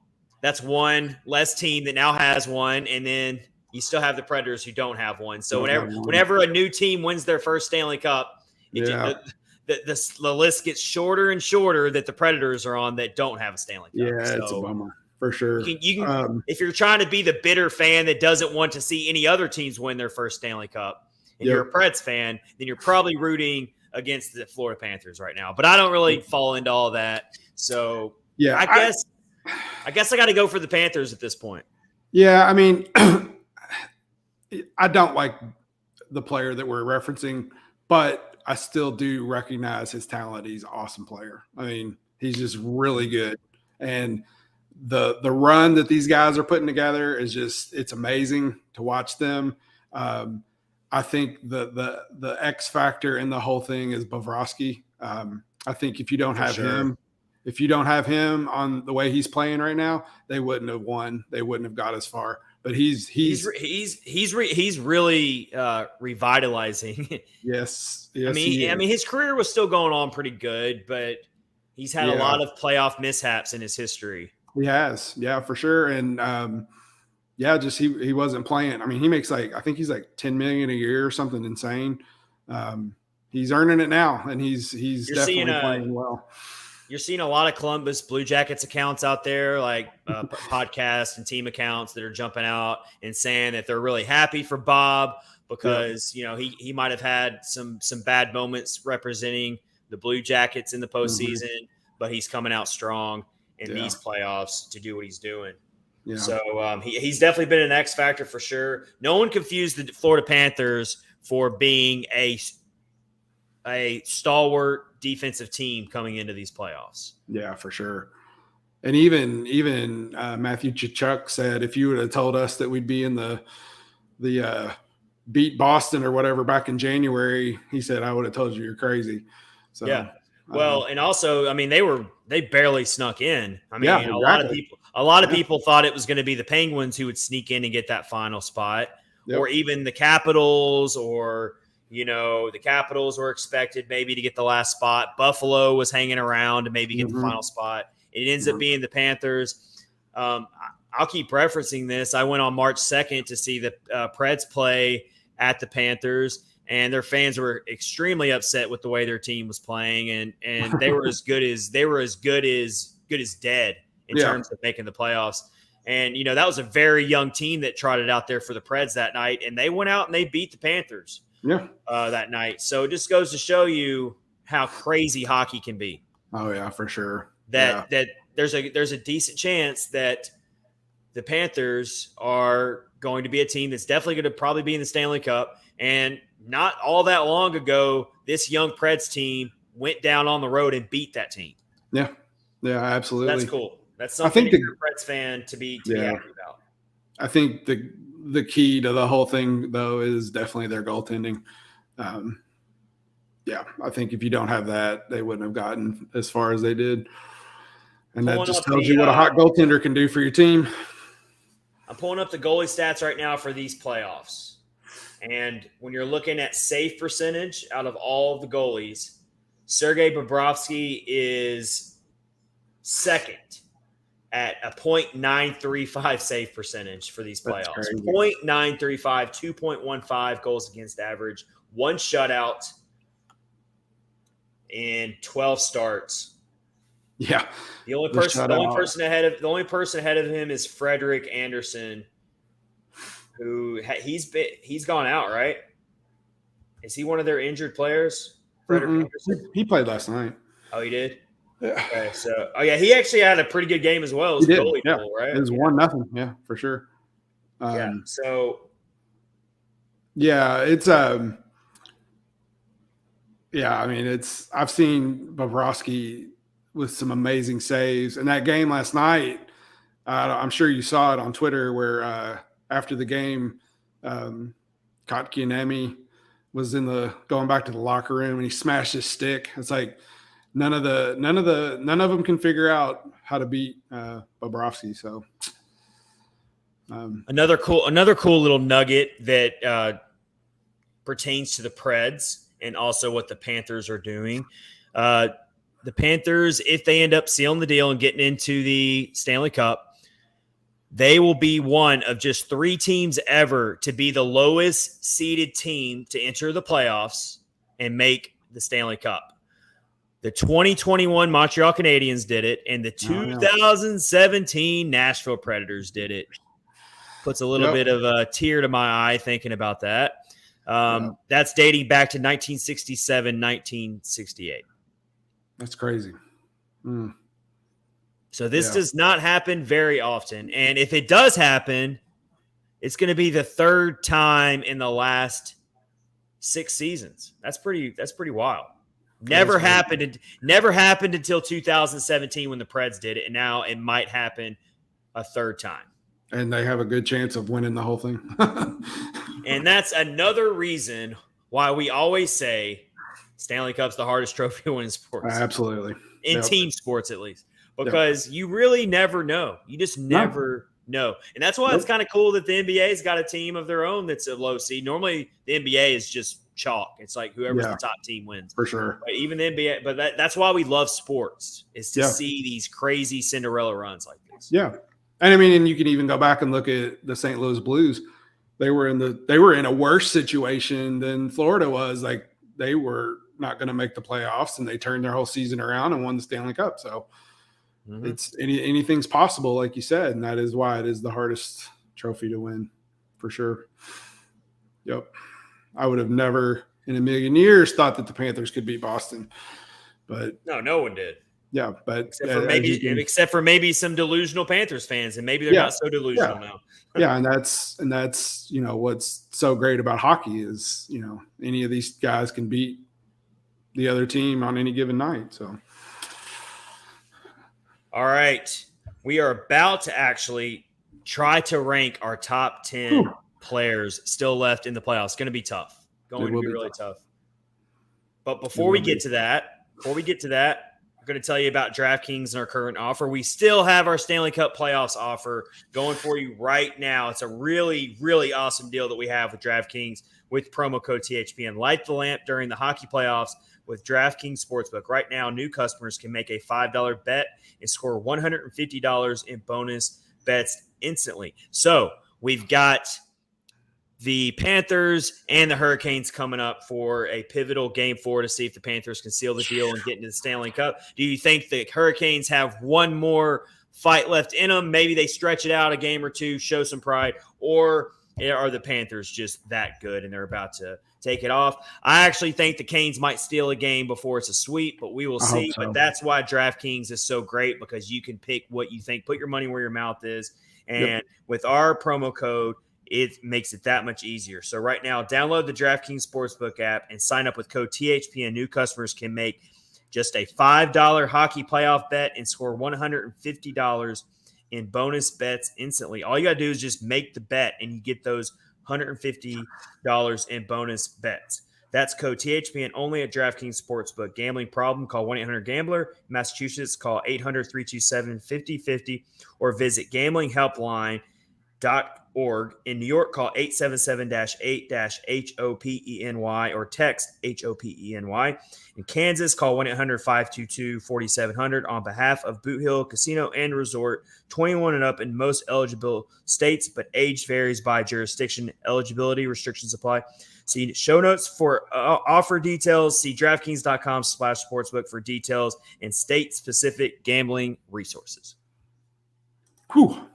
that's one less team that now has one, and then you still have the Predators who don't have one. So whenever a new team wins their first Stanley Cup, the list gets shorter and shorter that the Predators are on that don't have a Stanley Cup. Yeah, it's a bummer for sure. You can, if you're trying to be the bitter fan that doesn't want to see any other teams win their first Stanley Cup, and you're a Preds fan, then you're probably rooting against the Florida Panthers right now. But I don't really fall into all that. So I guess I got to go for the Panthers at this point. Yeah, I mean, I don't like the player that we're referencing, but I still do recognize his talent. He's an awesome player. I mean, he's just really good. And the run that these guys are putting together is it's amazing to watch them. I think the X factor in the whole thing is Bobrovsky. I think if you don't have him on the way he's playing right now, they wouldn't have won. They wouldn't have got as far. But he's really revitalizing. Yes. I mean, his career was still going on pretty good, but he's had a lot of playoff mishaps in his history. He has, yeah, for sure. And he wasn't playing. I mean, he makes I think he's $10 million a year or something insane. He's earning it now, and he's definitely playing well. You're seeing a lot of Columbus Blue Jackets accounts out there, podcasts and team accounts that are jumping out and saying that they're really happy for Bob because he might have had some bad moments representing the Blue Jackets in the postseason, but he's coming out strong in these playoffs to do what he's doing. Yeah. So he's definitely been an X factor for sure. No one confused the Florida Panthers for being a stalwart defensive team coming into these playoffs. Yeah, for sure. And even Matthew Tkachuk said, if you would have told us that we'd be in the beat Boston or whatever back in January, he said, I would have told you you're crazy. So yeah. Well, and also, I mean, they barely snuck in. I mean, exactly. a lot of people thought it was going to be the Penguins who would sneak in and get that final spot, or even the Capitals, or the Capitals were expected maybe to get the last spot. Buffalo was hanging around to maybe get the final spot. It ends up being the Panthers. I'll keep referencing this. I went on March 2nd to see the Preds play at the Panthers, and their fans were extremely upset with the way their team was playing, and they were as good as dead in terms of making the playoffs. And that was a very young team that trotted out there for the Preds that night, and they went out and they beat the Panthers that night. So it just goes to show you how crazy hockey can be. Oh yeah, for sure. That there's a decent chance that the Panthers are going to be a team that's definitely going to probably be in the Stanley Cup. And not all that long ago, this young Preds team went down on the road and beat that team. Yeah, absolutely. That's cool. That's something you're a Preds fan to be happy about. I think the key to the whole thing, though, is definitely their goaltending. I think if you don't have that, they wouldn't have gotten as far as they did. And that just tells you what a hot goaltender can do for your team. I'm pulling up the goalie stats right now for these playoffs. And when you're looking at save percentage out of all of the goalies, Sergei Bobrovsky is second at a .935 save percentage for these playoffs. .935, 2.15 goals against average, 1 shutout, and 12 starts. Yeah. The only person ahead of him is Frederick Anderson, who he's gone out, right? Is he one of their injured players? Frederick Anderson? He played last night. Oh, he did? Yeah. Okay, so he actually had a pretty good game as well. It was goalie goal, right? It was 1-0. Yeah, for sure. It's I've seen Bobrovsky with some amazing saves. And that game last night, I'm sure you saw it on Twitter where after the game, Kotkaniemi was going back to the locker room and he smashed his stick. It's like none of them can figure out how to beat Bobrovsky. So another cool little nugget that pertains to the Preds and also what the Panthers are doing. The Panthers, if they end up sealing the deal and getting into the Stanley Cup, they will be one of just 3 teams ever to be the lowest seeded team to enter the playoffs and make the Stanley Cup. The 2021 Montreal Canadiens did it, and the 2017 Nashville Predators did it. Puts a little bit of a tear to my eye thinking about that. That's dating back to 1967, 1968. That's crazy. So this does not happen very often. And if it does happen, it's going to be the 3rd time in the last 6 seasons. That's pretty wild. Never happened until 2017 when the Preds did it. And now it might happen a 3rd time. And they have a good chance of winning the whole thing. And that's another reason why we always say Stanley Cup's the hardest trophy to win in sports. Absolutely. In team sports, at least. Because you really never know. You just never know. And that's why it's kind of cool that the NBA's got a team of their own that's a low seed. Normally, the NBA is just chalk. It's like whoever's the top team wins. For sure. But even the NBA, but that's why we love sports, is to see these crazy Cinderella runs like this. Yeah. And you can even go back and look at the St. Louis Blues. They were in a worse situation than Florida was. Like, they were not going to make the playoffs, and they turned their whole season around and won the Stanley Cup. So it's anything's possible, like you said, and that is why it is the hardest trophy to win, for sure. Yep. I would have never in a million years thought that the Panthers could beat Boston, but no one did. Yeah, but except for maybe some delusional Panthers fans, and maybe they're not so delusional now. And that's what's so great about hockey is any of these guys can beat the other team on any given night. So, all right, we are about to actually try to rank our top 10 players still left in the playoffs. It's going to be tough. Going to be really tough. But before we get to that, I'm going to tell you about DraftKings and our current offer. We still have our Stanley Cup Playoffs offer going for you right now. It's a really, really awesome deal that we have with DraftKings with promo code THPN. Light the lamp during the hockey playoffs with DraftKings Sportsbook. Right now, new customers can make a $5 bet and score $150 in bonus bets instantly. So we've got the Panthers and the Hurricanes coming up for a pivotal Game 4 to see if the Panthers can seal the deal and get into the Stanley Cup. Do you think the Hurricanes have one more fight left in them? Maybe they stretch it out a game or two, show some pride, or are the Panthers just that good and they're about to take it off? I actually think the Canes might steal a game before it's a sweep, but we will see. But that's why DraftKings is so great, because you can pick what you think, put your money where your mouth is. And with our promo code, it makes it that much easier. So right now, download the DraftKings Sportsbook app and sign up with code THPN. New customers can make just a $5 hockey playoff bet and score $150 in bonus bets instantly. All you got to do is just make the bet, and you get those $150 in bonus bets. That's code THPN only at DraftKings Sportsbook. Gambling problem? Call 1-800-GAMBLER. Massachusetts, call 800-327-5050 or visit gamblinghelpline.org. In New York, call 877-8-HOPENY or text HOPENY. In Kansas, call 1-800-522-4700 on behalf of Boot Hill Casino and Resort. 21 and up in most eligible states, but age varies by jurisdiction. Eligibility restrictions apply. See show notes for offer details. See DraftKings.com/sportsbook for details and state-specific gambling resources. Whew.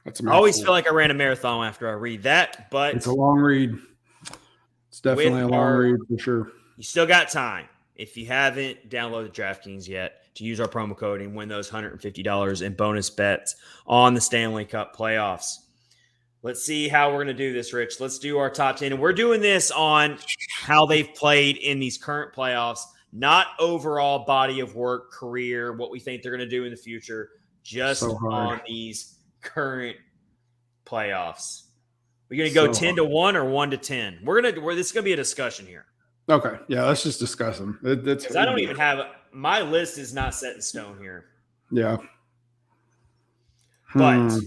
I always feel like I ran a marathon after I read that, but it's a long read. It's definitely a long read for sure. You still got time. If you haven't downloaded DraftKings yet, to use our promo code and win those $150 in bonus bets on the Stanley Cup playoffs. Let's see how we're going to do this, Rich. Let's do our top 10. And we're doing this on how they've played in these current playoffs, not overall body of work, career, what we think they're going to do in the future, just on these current playoffs. We're going to go 10-1 or 1-10. This is going to be a discussion here. Okay. Yeah, let's just discuss them. Because I don't even have my list is not set in stone here. Yeah. But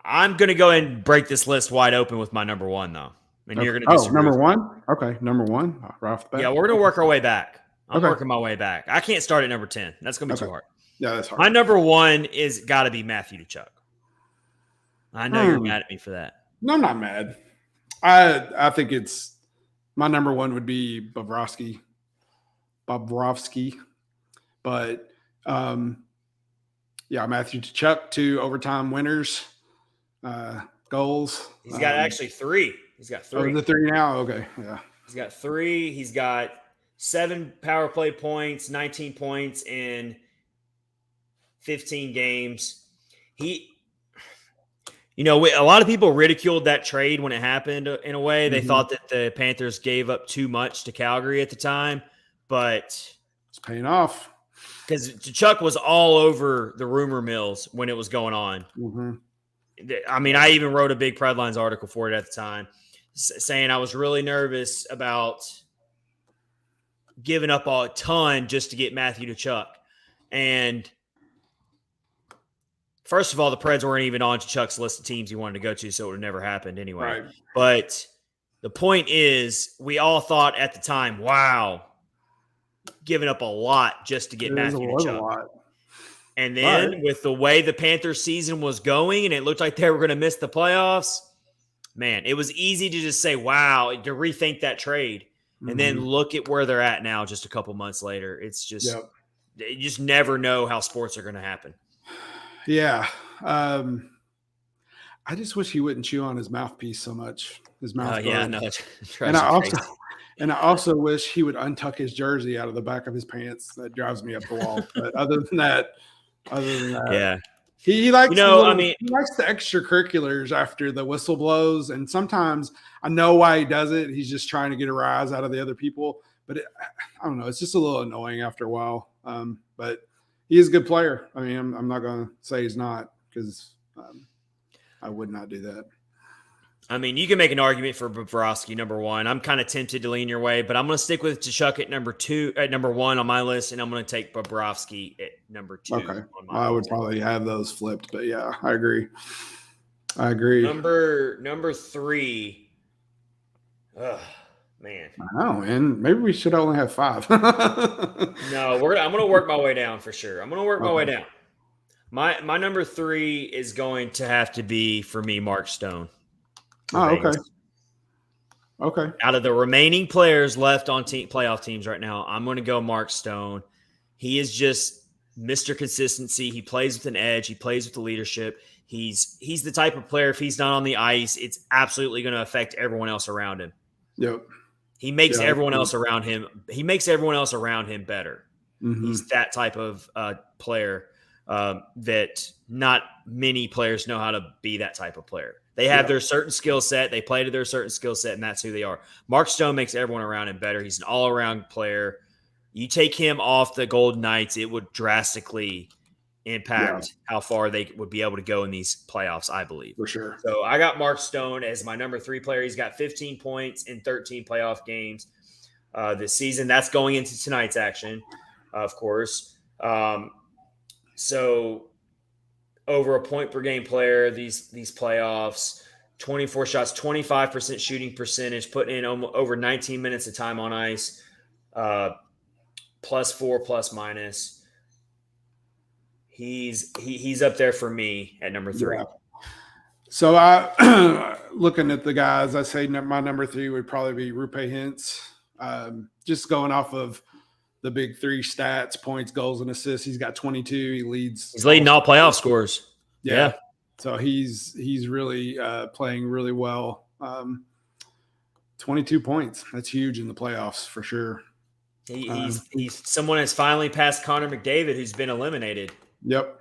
I'm going to go ahead and break this list wide open with my number one, though. And you're going to disagree. Number one? Okay, number one. Right off the bat. Yeah, we're going to work our way back. I'm working my way back. I can't start at number 10. That's going to be too hard. Yeah, that's hard. My number one is got to be Matthew Tkachuk. I know you're mad at me for that. No, I'm not mad. I think it's my number one would be Bobrovsky. But Matthew Tkachuk, 2 overtime winners, goals. He's got actually 3. He's got 3. The 3 now? Okay, yeah. He's got 3. He's got 7 power play points, 19 points in 15 games. A lot of people ridiculed that trade when it happened in a way. They thought that the Panthers gave up too much to Calgary at the time, but it's paying off. Because Tkachuk was all over the rumor mills when it was going on. Mm-hmm. I mean, I even wrote a big Pred Lines article for it at the time saying I was really nervous about giving up a ton just to get Matthew Tkachuk. And first of all, the Preds weren't even on Tkachuk's list of teams he wanted to go to, so it would have never happened anyway. Right. But the point is, we all thought at the time, wow, giving up a lot just to get Matthew Tkachuk. And then with the way the Panthers season was going and it looked like they were going to miss the playoffs, man, it was easy to just say, wow, to rethink that trade. And then look at where they're at now just a couple months later. It's just you just never know how sports are going to happen. Yeah. I just wish he wouldn't chew on his mouthpiece so much. His mouth. And I also wish he would untuck his jersey out of the back of his pants. That drives me up the wall. But other than that, yeah. He likes he likes the extracurriculars after the whistle blows, and sometimes I know why he does it. He's just trying to get a rise out of the other people. But I don't know. It's just a little annoying after a while. But he is a good player. I mean, I'm not going to say he's not, because I would not do that. I mean, you can make an argument for Bobrovsky, number one. I'm kind of tempted to lean your way, but I'm going to stick with Tkachuk at number 1 on my list, and I'm going to take Bobrovsky at number 2. Okay. I would probably have those flipped, but yeah, I agree. Number 3. Ugh, man. I know, man. Maybe we should only have 5. No, I'm going to work my way down for sure. I'm going to work my way down. My number 3 is going to have to be, for me, Mark Stone. Oh, okay. Okay. Out of the remaining players left on playoff teams right now, I'm going to go Mark Stone. He is just Mr. Consistency. He plays with an edge. He plays with the leadership. He's the type of player, if he's not on the ice, it's absolutely going to affect everyone else around him. Yep. He makes everyone else around him. He makes everyone else around him better. Mm-hmm. He's that type of player that not many players know how to be that type of player. They have their certain skill set. They play to their certain skill set, and that's who they are. Mark Stone makes everyone around him better. He's an all-around player. You take him off the Golden Knights, it would drastically impact how far they would be able to go in these playoffs, I believe. For sure. So I got Mark Stone as my number 3 player. He's got 15 points in 13 playoff games this season. That's going into tonight's action, of course. So over a point per game player, these playoffs, 24 shots, 25% shooting percentage, putting in over 19 minutes of time on ice, +4, ±. He's up there for me at number 3. Yeah. So I looking at the guys, I say my number 3 would probably be Rupe Hintz. Just going off of the big 3 stats, points, goals, and assists. He's got 22. He's leading all playoff scores. Yeah. So he's really playing really well. 22 points. That's huge in the playoffs for sure. He's someone has finally passed Connor McDavid, who's been eliminated. Yep.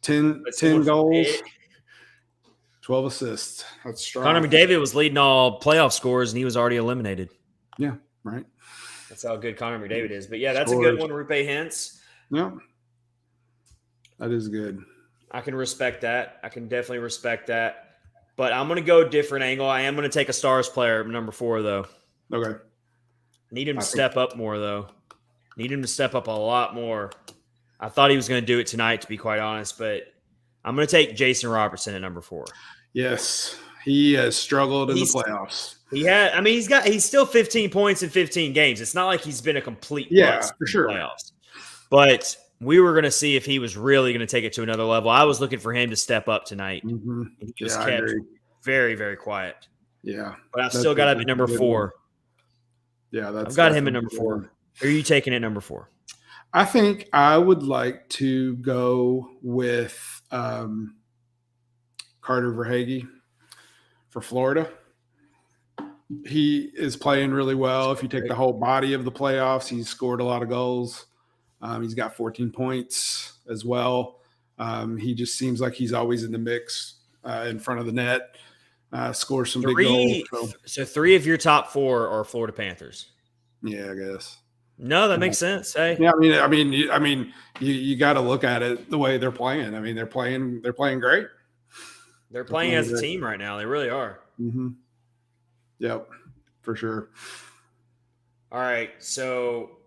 10 goals, 12 assists. That's strong. Connor McDavid was leading all playoff scores, and he was already eliminated. Yeah, right. That's how good Connor McDavid is. But, yeah, that's a good one, Rupe Hintz. Yeah. That is good. I can respect that. I can definitely respect that. But I'm going to go a different angle. I am going to take a Stars player, number 4, though. Okay. Need him to step up more, though. Need him to step up a lot more. I thought he was going to do it tonight, to be quite honest, but I'm going to take Jason Robertson at number 4. Yes, he has struggled in the playoffs. He's still 15 points in 15 games. It's not like he's been a complete bust for sure. Playoffs. But we were going to see if he was really going to take it to another level. I was looking for him to step up tonight. Mm-hmm. And he was kept very, very quiet. Yeah, but I've still got him at number 4. Yeah, I've got him at number 4. Are you taking it number 4? I think I would like to go with Carter Verhaeghe for Florida. He is playing really well. If you take the whole body of the playoffs, he's scored a lot of goals. He's got 14 points as well. He just seems like he's always in the mix in front of the net. Scores some big goals. So 3 of your top 4 are Florida Panthers. Yeah, I guess. No, that makes sense. Hey. Yeah, you got to look at it the way they're playing. I mean, they're playing great. They're playing as a team right now. They really are. Mm-hmm. Yep, for sure. All right, so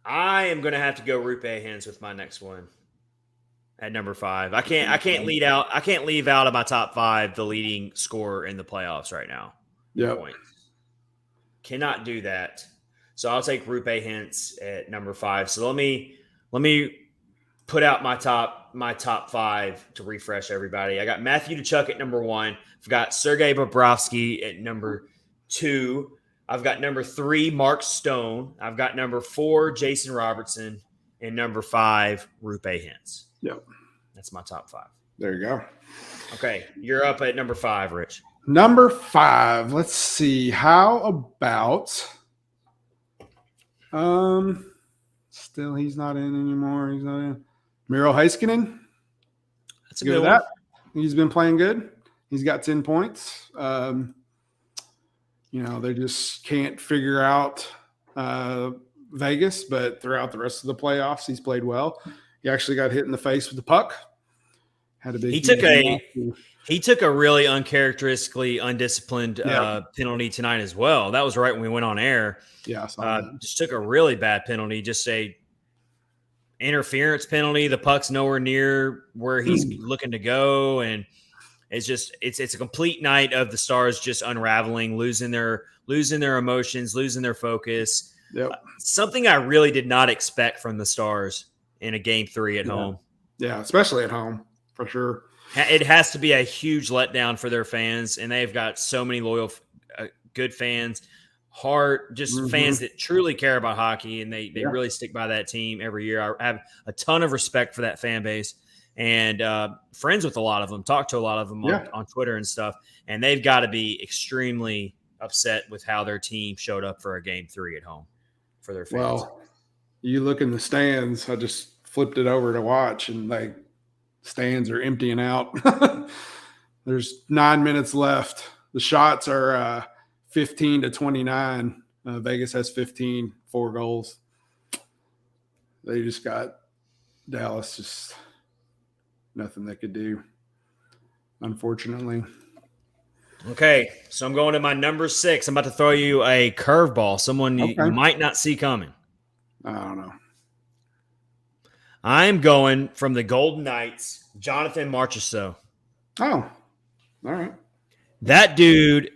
I am going to have to go Rupe Hintz with my next one at number 5. I can't leave out of my top 5 the leading scorer in the playoffs right now. Yeah, cannot do that. So I'll take Rupe Hintz at number 5. So let me put out my top 5 to refresh everybody. I got Matthew Tkachuk at number 1. I've got Sergei Bobrovsky at number 2. I've got number 3, Mark Stone. I've got number 4, Jason Robertson, and number 5, Rupe Hintz. Yep, that's my top 5. There you go. Okay, you're up at number 5, Rich. Number 5. Let's see. How about? Still, he's not in anymore. He's not in. Miro Heiskanen. That's a good one. He's been playing good. He's got 10 points. They just can't figure out Vegas, but throughout the rest of the playoffs, he's played well. He actually got hit in the face with the puck. Had a big. He took a really uncharacteristically undisciplined penalty tonight as well. That was right when we went on air. Yeah, just took a really bad penalty. Just a interference penalty. The puck's nowhere near where he's looking to go, and it's a complete night of the Stars just unraveling, losing their emotions, losing their focus. Yep. Something I really did not expect from the Stars in a Game 3 at home. Yeah, especially at home, for sure. It has to be a huge letdown for their fans, and they've got so many loyal, good fans, fans that truly care about hockey, and they really stick by that team every year. I have a ton of respect for that fan base, and friends with a lot of them, talk to a lot of them on Twitter and stuff, and they've got to be extremely upset with how their team showed up for a Game 3 at home for their fans. Well, you look in the stands, I just flipped it over to watch, and like stands are emptying out. There's 9 minutes left. The shots are 15-29. Vegas has 15, 4 goals. They just got Dallas, just nothing they could do, unfortunately. Okay, so I'm going to my number 6. I'm about to throw you a curveball, someone you might not see coming. I don't know. I'm going from the Golden Knights, Jonathan Marchessault. Oh, all right. That dude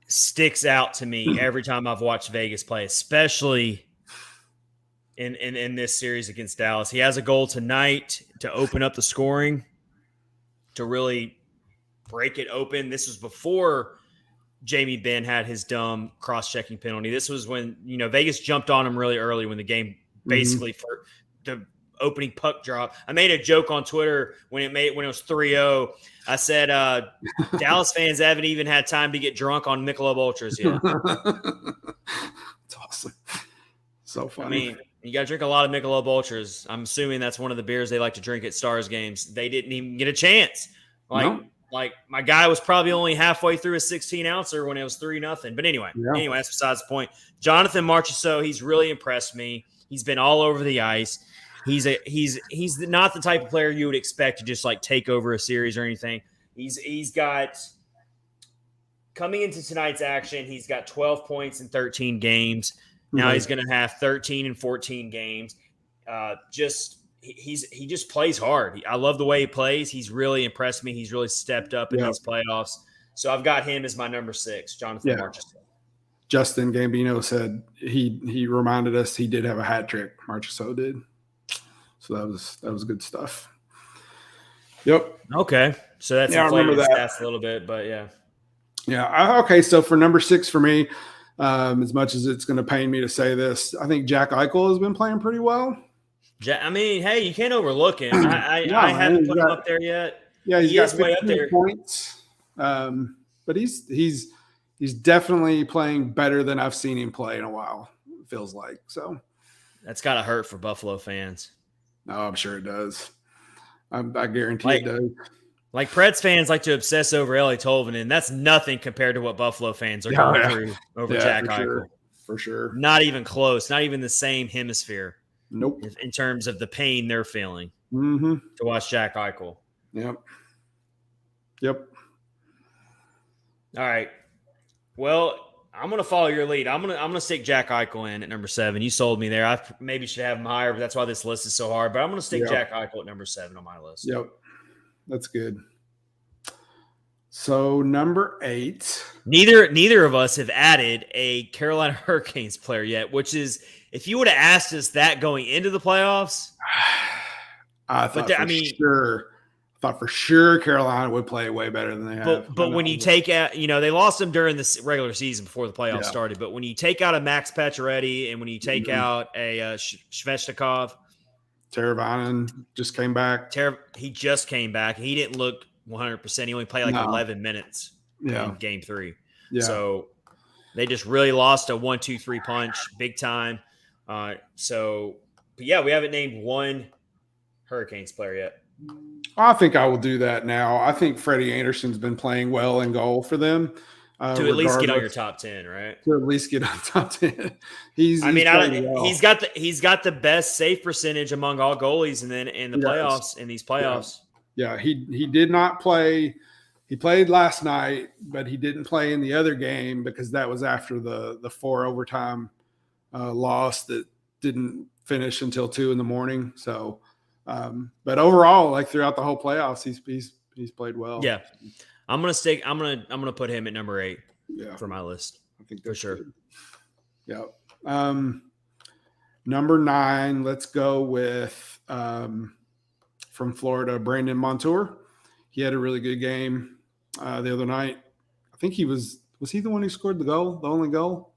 sticks out to me every time I've watched Vegas play, especially in this series against Dallas. He has a goal tonight to open up the scoring, to really break it open. This was before Jamie Benn had his dumb cross-checking penalty. This was when, Vegas jumped on him really early when the game basically for the opening puck drop. I made a joke on Twitter when it was 3-0. I said, Dallas fans haven't even had time to get drunk on Michelob Ultras yet. It's awesome. So funny. I mean, you got to drink a lot of Michelob Ultras. I'm assuming that's one of the beers they like to drink at Stars games. They didn't even get a chance. Like my guy was probably only halfway through a 16-ouncer when it was 3-0. But anyway, that's besides the point. Jonathan Marchessault, he's really impressed me. He's been all over the ice. He's not the type of player you would expect to just like take over a series or anything. He's got, coming into tonight's action, he's got 12 points in 13 games. Now he's going to have 13 in 14 games. He just plays hard. I love the way he plays. He's really impressed me. He's really stepped up in these playoffs. So I've got him as my number 6, Jonathan Marchessault. Justin Gambino said he reminded us he did have a hat trick. Marchessault did. So that was good stuff. Yep. Okay. So that's inflated the stats a little bit, but yeah. Yeah. Okay. So for number 6 for me, as much as it's going to pain me to say this, I think Jack Eichel has been playing pretty well. I mean, hey, you can't overlook him. I haven't put him up there yet. Yeah, he is way up there. Points, but he's definitely playing better than I've seen him play in a while. It feels like so. That's got to hurt for Buffalo fans. No, I'm sure it does. I guarantee it does. Like Preds fans like to obsess over Eeli Tolvanen, and that's nothing compared to what Buffalo fans are going through over Jack Eichel. For sure. Not even close. Not even the same hemisphere. Nope. In terms of the pain they're feeling to watch Jack Eichel. Yep. All right. Well, I'm going to follow your lead. I'm going to stick Jack Eichel in at number 7. You sold me there. I maybe should have him higher, but that's why this list is so hard. But I'm going to stick Jack Eichel at number 7 on my list. Yep. That's good. So number 8. Neither of us have added a Carolina Hurricanes player yet, which is, if you would have asked us that going into the playoffs, I thought for sure Carolina would play way better than they have. But when you take out, they lost them during the regular season before the playoffs started. But when you take out a Max Pacioretty and when you take out a Svechnikov, Teravainen just came back. He just came back. He didn't look 100%. He only played 11 minutes in Game 3. Yeah. So they just really lost a 1-2-3 punch big time. We haven't named one Hurricanes player yet. I think I will do that now. I think Freddie Anderson's been playing well in goal for them. To at least get on your top 10, right? To at least get on top 10. He's got the best save percentage among all goalies, and then in the playoffs, in these playoffs. Yeah, he did not play. He played last night, but he didn't play in the other game because that was after the 4 overtime loss that didn't finish until 2 a.m. So, but overall, like throughout the whole playoffs, he's played well. Yeah, I'm gonna put him at number 8. For my list. I think for sure. Good. Yep. Number 9. Let's go with for from Florida, Brandon Montour. He had a really good game the other night. I think he was he the one who scored the only goal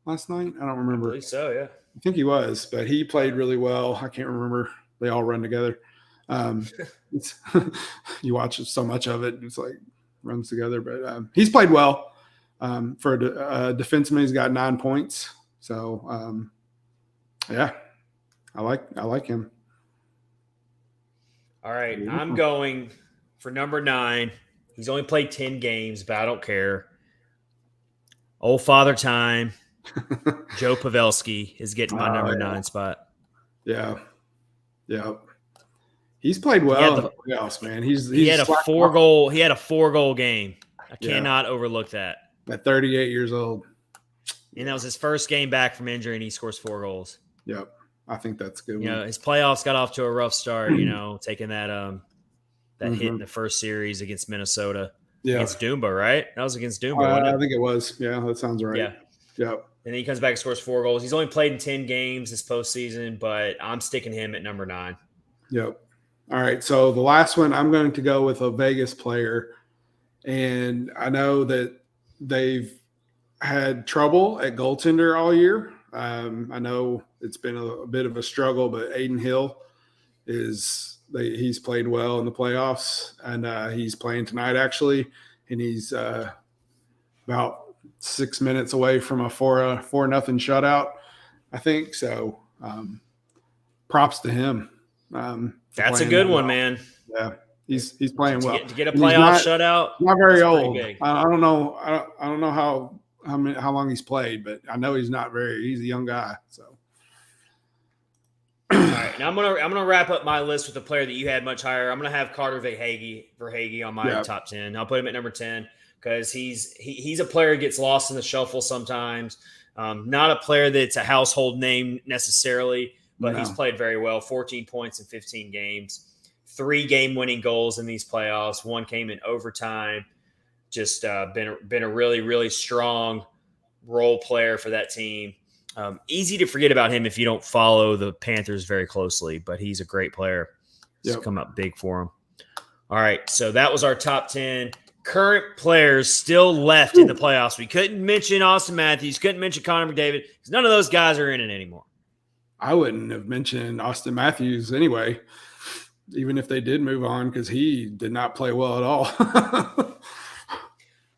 last night? I don't remember. I believe so, yeah. I think he was, but he played really well. I can't remember. They all run together. You watch so much of it, it's like runs together. But he's played well for a defenseman. He's got 9 points. So yeah, I like him. All right, I'm going for number 9. He's only played 10 games, but I don't care. Old Father Time, Joe Pavelski is getting my number 9 spot. Yeah. He's played well in the playoffs, man. He had a 4-goal game. I cannot overlook that. At 38 years old. And that was his first game back from injury, and he scores 4 goals. Yep. I think that's good. His playoffs got off to a rough start, taking that hit in the first series against Minnesota. Yeah. Against Dumba, right? That was against Dumba, wasn't it? I think it was. Yeah, that sounds right. Yeah. Yep. And then he comes back and scores 4 goals. He's only played in 10 games this postseason, but I'm sticking him at number 9. Yep. All right. So the last one, I'm going to go with a Vegas player. And I know that they've had trouble at goaltender all year. I know it's been a bit of a struggle, but Aiden Hill he's played well in the playoffs, and he's playing tonight actually, and he's about 6 minutes away from a 4-0 shutout, I think. So props to him. That's a good one, man. Yeah, he's playing well. To get a playoff shutout, not very old. I don't know. I don't know how long he's played, but I know he's a young guy. So. All right, now I'm gonna wrap up my list with a player that you had much higher. I'm gonna have Carter Verhaeghe on my top 10. I'll put him at number 10 because he's a player who gets lost in the shuffle sometimes. Not a player that's a household name necessarily, but he's played very well. 14 points in 15 games, 3 game-winning goals in these playoffs. 1 came in overtime. Just been a really, really strong role player for that team. Easy to forget about him if you don't follow the Panthers very closely, but he's a great player. It's come up big for him. All right, so that was our top 10 current players still left in the playoffs. We couldn't mention Austin Matthews, couldn't mention Connor McDavid because none of those guys are in it anymore. I wouldn't have mentioned Austin Matthews anyway, even if they did move on, because he did not play well at all.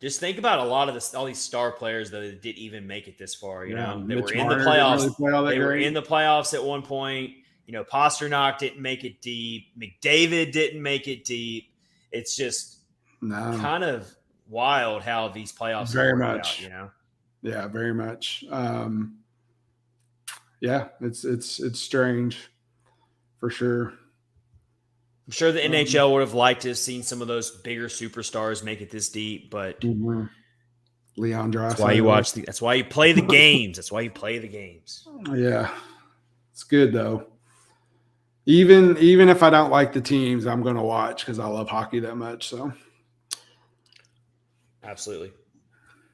Just think about all these star players that didn't even make it this far. They Mitch were in the Marner playoffs. They were in the playoffs at one point. Pasternak didn't make it deep. McDavid didn't make it deep. It's just kind of wild how these playoffs very much out, Yeah, very much. It's strange for sure. I'm sure the NHL would have liked to have seen some of those bigger superstars make it this deep, but Leon Draisaitl. That's why you watch. That's why you play the games. That's why you play the games. Yeah, it's good though. Even if I don't like the teams, I'm going to watch because I love hockey that much. So, absolutely.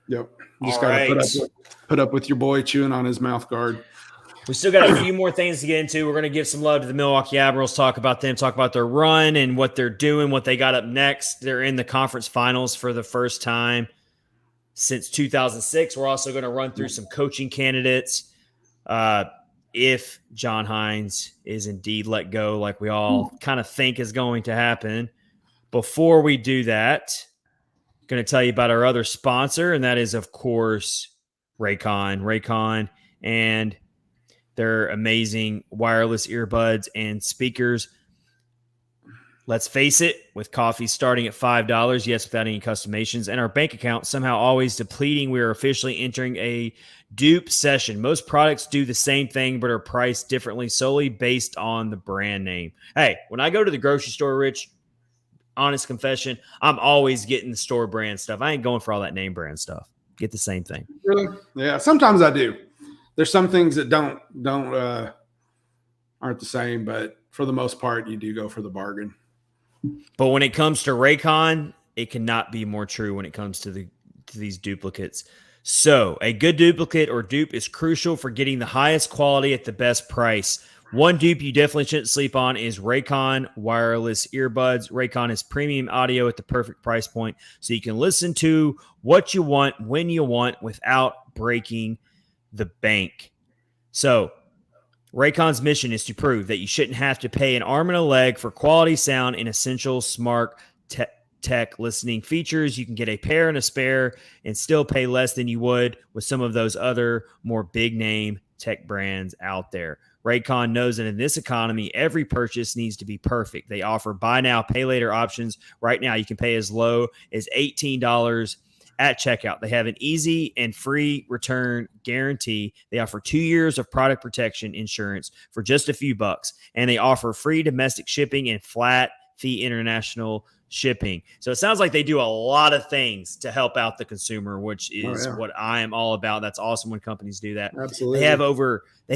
Yep. You just got to put up with your boy chewing on his mouth guard. We still got a few more things to get into. We're going to give some love to the Milwaukee Admirals, talk about their run and what they're doing, what they got up next. They're in the conference finals for the first time since 2006. We're also going to run through some coaching candidates. If John Hynes is indeed let go, like we all kind of think is going to happen. Before we do that, I'm going to tell you about our other sponsor, and that is, of course, Raycon. Raycon and their amazing wireless earbuds and speakers. Let's face it, with coffee starting at $5, yes, without any customizations, and our bank account somehow always depleting, we are officially entering a dupe session. Most products do the same thing, but are priced differently solely based on the brand name. Hey, when I go to the grocery store, Rich, honest confession, I'm always getting the store brand stuff. I ain't going for all that name brand stuff. Get the same thing. Really? Yeah, sometimes I do. There's some things that aren't the same, but for the most part, you do go for the bargain. But when it comes to Raycon, it cannot be more true when it comes to these duplicates. So a good duplicate or dupe is crucial for getting the highest quality at the best price. One dupe you definitely shouldn't sleep on is Raycon wireless earbuds. Raycon is premium audio at the perfect price point, so you can listen to what you want when you want without breaking the bank. So Raycon's mission is to prove that you shouldn't have to pay an arm and a leg for quality sound and essential smart tech listening features. You can get a pair and a spare and still pay less than you would with some of those other more big name tech brands out there. Raycon knows that in this economy, every purchase needs to be perfect. They offer buy now, pay later options. Right now, you can pay as low as $18 at checkout. They have an easy and free return guarantee. They offer 2 years of product protection insurance for just a few bucks. And they offer free domestic shipping and flat fee international shipping. So it sounds like they do a lot of things to help out the consumer, which is what I am all about. That's awesome when companies do that. Absolutely. They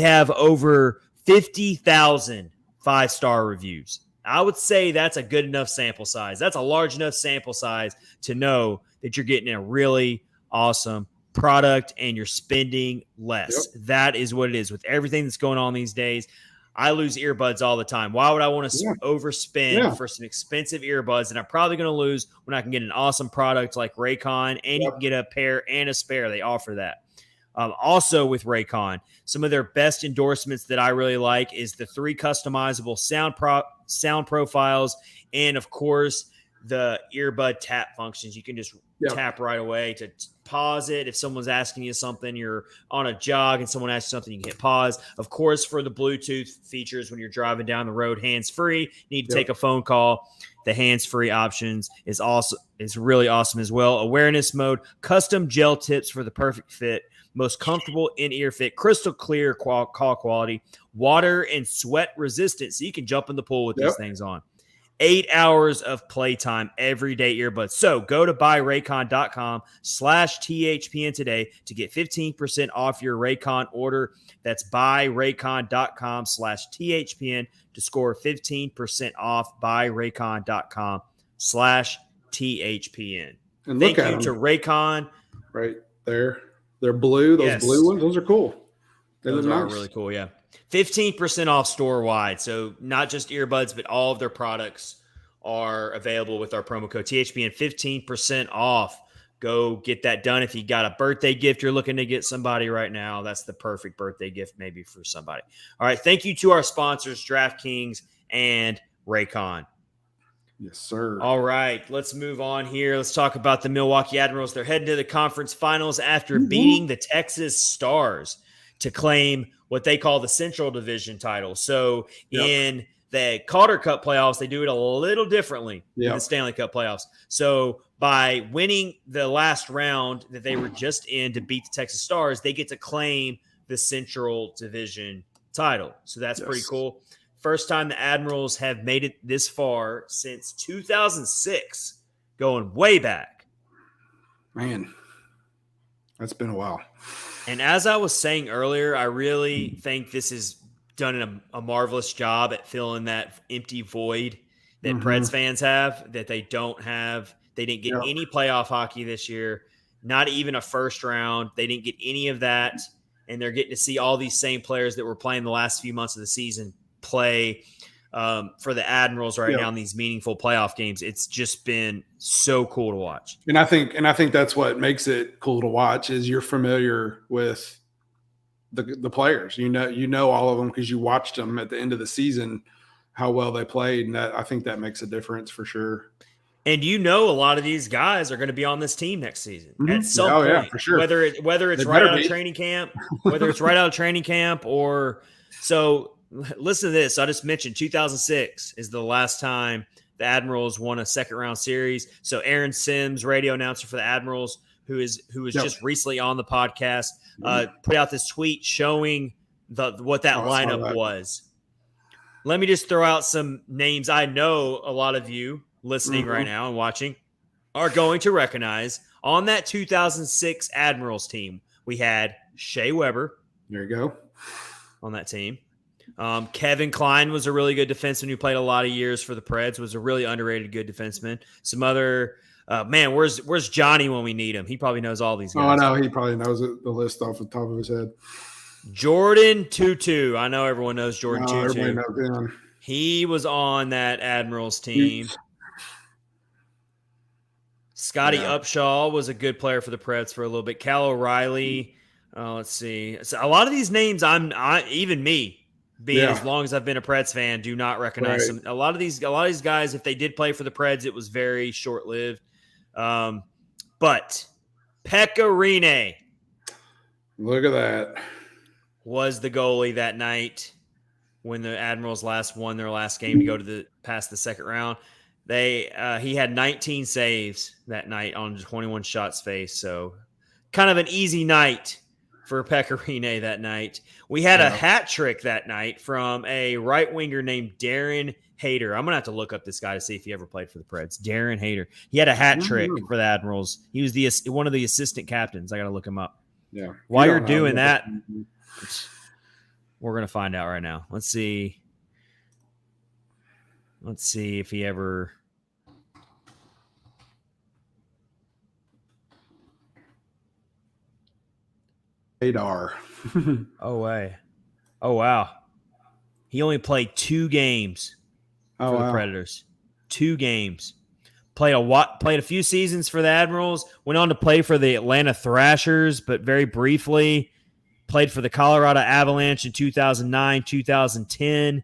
have over 50,000 5-star reviews. I would say that's a good enough sample size. That's a large enough sample size to know that you're getting a really awesome product and you're spending less. Yep. That is what it is with everything that's going on these days. I lose earbuds all the time. Why would I want to overspend for some expensive earbuds that I'm probably going to lose when I can get an awesome product like Raycon, and you can get a pair and a spare. They offer that. Also with Raycon, some of their best endorsements that I really like is the 3 customizable sound profiles, and of course the earbud tap functions. You can just tap right away to pause it. If someone's asking you something, you're on a jog and someone asks you something, you can hit pause. Of course, for the Bluetooth features when you're driving down the road, hands-free, need to take a phone call. The hands-free options is really awesome as well. Awareness mode, custom gel tips for the perfect fit, most comfortable in-ear fit, crystal clear call quality, water and sweat resistant, so you can jump in the pool with these things on. 8 hours of playtime, everyday earbuds. So go to buyraycon.com/THPN today to get 15% off your Raycon order. That's buyraycon.com/THPN to score 15% off. Buyraycon.com/THPN. And thank you to Raycon. Right there. They're blue. Those blue ones, those are cool. Those are really cool, 15% off store-wide. So not just earbuds, but all of their products are available with our promo code THPN. 15% off. Go get that done. If you got a birthday gift you're looking to get somebody right now, that's the perfect birthday gift maybe for somebody. All right, thank you to our sponsors, DraftKings and Raycon. Yes, sir. All right, let's move on here. Let's talk about the Milwaukee Admirals. They're heading to the conference finals after beating the Texas Stars to claim what they call the Central Division title. So in the Calder Cup Playoffs, they do it a little differently than the Stanley Cup Playoffs. So by winning the last round that they were just in to beat the Texas Stars, they get to claim the Central Division title. So that's pretty cool. First time the Admirals have made it this far since 2006, going way back. Man, that's been a while. And as I was saying earlier, I really think this has done a marvelous job at filling that empty void that Preds fans have, that they don't have. They didn't get any playoff hockey this year, not even a first round. They didn't get any of that, and they're getting to see all these same players that were playing the last few months of the season play for the Admirals right now in these meaningful playoff games. It's just been so cool to watch. And I think that's what makes it cool to watch is you're familiar with the players. You know all of them because you watched them at the end of the season, how well they played, and I think that makes a difference for sure. And a lot of these guys are going to be on this team next season at some point. Yeah, for sure. Whether it's right out of training camp, or so. Listen to this. I just mentioned 2006 is the last time the Admirals won a second-round series. So Aaron Sims, radio announcer for the Admirals, who was just recently on the podcast, put out this tweet showing what that lineup was. Let me just throw out some names I know a lot of you listening right now and watching are going to recognize. On that 2006 Admirals team, we had Shea Weber. There you go. On that team. Kevin Klein was a really good defenseman who played a lot of years for the Preds, was a really underrated good defenseman. Some other where's Johnny when we need him? He probably knows all these guys. Oh, I know. He probably knows the list off the top of his head. Jordan Tutu. I know everyone knows Jordan Tutu. Everybody knows him. He was on that Admirals team. Scotty Upshaw was a good player for the Preds for a little bit. Cal O'Reilly. Let's see. So a lot of these names, even me, being as long as I've been a Preds fan, do not recognize them. A lot of these guys, if they did play for the Preds, it was very short lived. But Pekka Rinne, look at that, was the goalie that night when the Admirals won their last game to go past the second round. He had 19 saves that night on 21 shots faced. So kind of an easy night for Pekka Rinne that night. We had a hat trick that night from a right winger named Darren Hayter. I'm going to have to look up this guy to see if he ever played for the Preds. Darren Hayter. He had a hat trick for the Admirals. He was one of the assistant captains. I got to look him up. Yeah. While you're doing that, we're going to find out right now. Let's see if he ever. Radar. Oh wow. He only played 2 games for the Predators. 2 games. Played a few seasons for the Admirals. Went on to play for the Atlanta Thrashers, but very briefly. Played for the Colorado Avalanche in 2009, 2010.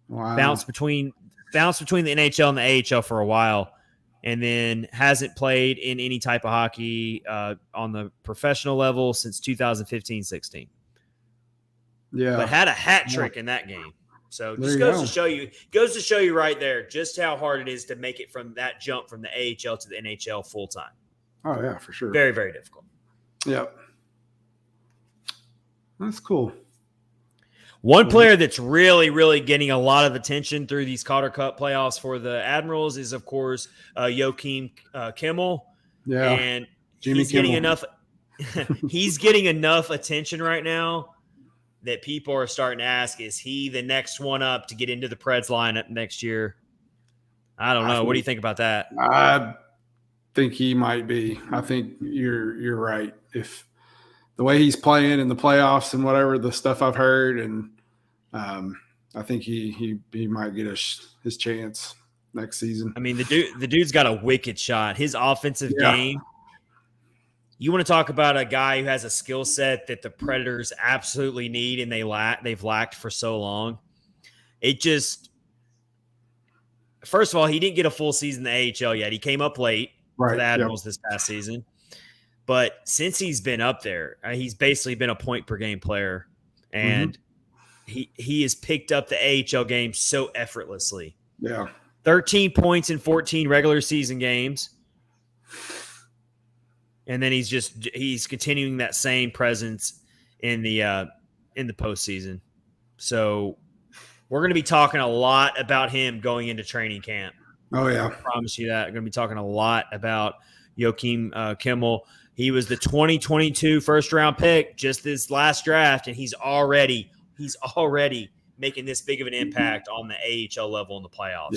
Wow. Bounced between the NHL and the AHL for a while, and then hasn't played in any type of hockey on the professional level since 2015-16. Yeah, but had a hat trick in that game. So just goes to show you right there just how hard it is to make it from that jump from the AHL to the NHL full time. Oh yeah, for sure. Very, very difficult. Yep. That's cool. One player that's really, really getting a lot of attention through these Calder Cup playoffs for the Admirals is, of course, Joakim Kimmel. Yeah, and he's getting enough. He's getting enough attention right now that people are starting to ask: is he the next one up to get into the Preds lineup next year? I don't know. What do you think about that? I think he might be. I think you're right. If the way he's playing in the playoffs and whatever the stuff I've heard, and I think he might get his chance next season. I mean, the dude's got a wicked shot. His offensive game. You want to talk about a guy who has a skill set that the Predators absolutely need, and they've lacked for so long. First of all, he didn't get a full season in the AHL yet. He came up late for the Admirals this past season. But since he's been up there, he's basically been a point-per-game player. And he has picked up the AHL game so effortlessly. Yeah. 13 points in 14 regular season games. And then he's continuing that same presence in the postseason. So we're going to be talking a lot about him going into training camp. Oh, yeah. I promise you that. We're going to be talking a lot about Joakim Kimmel. He was the 2022 first-round pick just this last draft, and he's already making this big of an impact on the AHL level in the playoffs.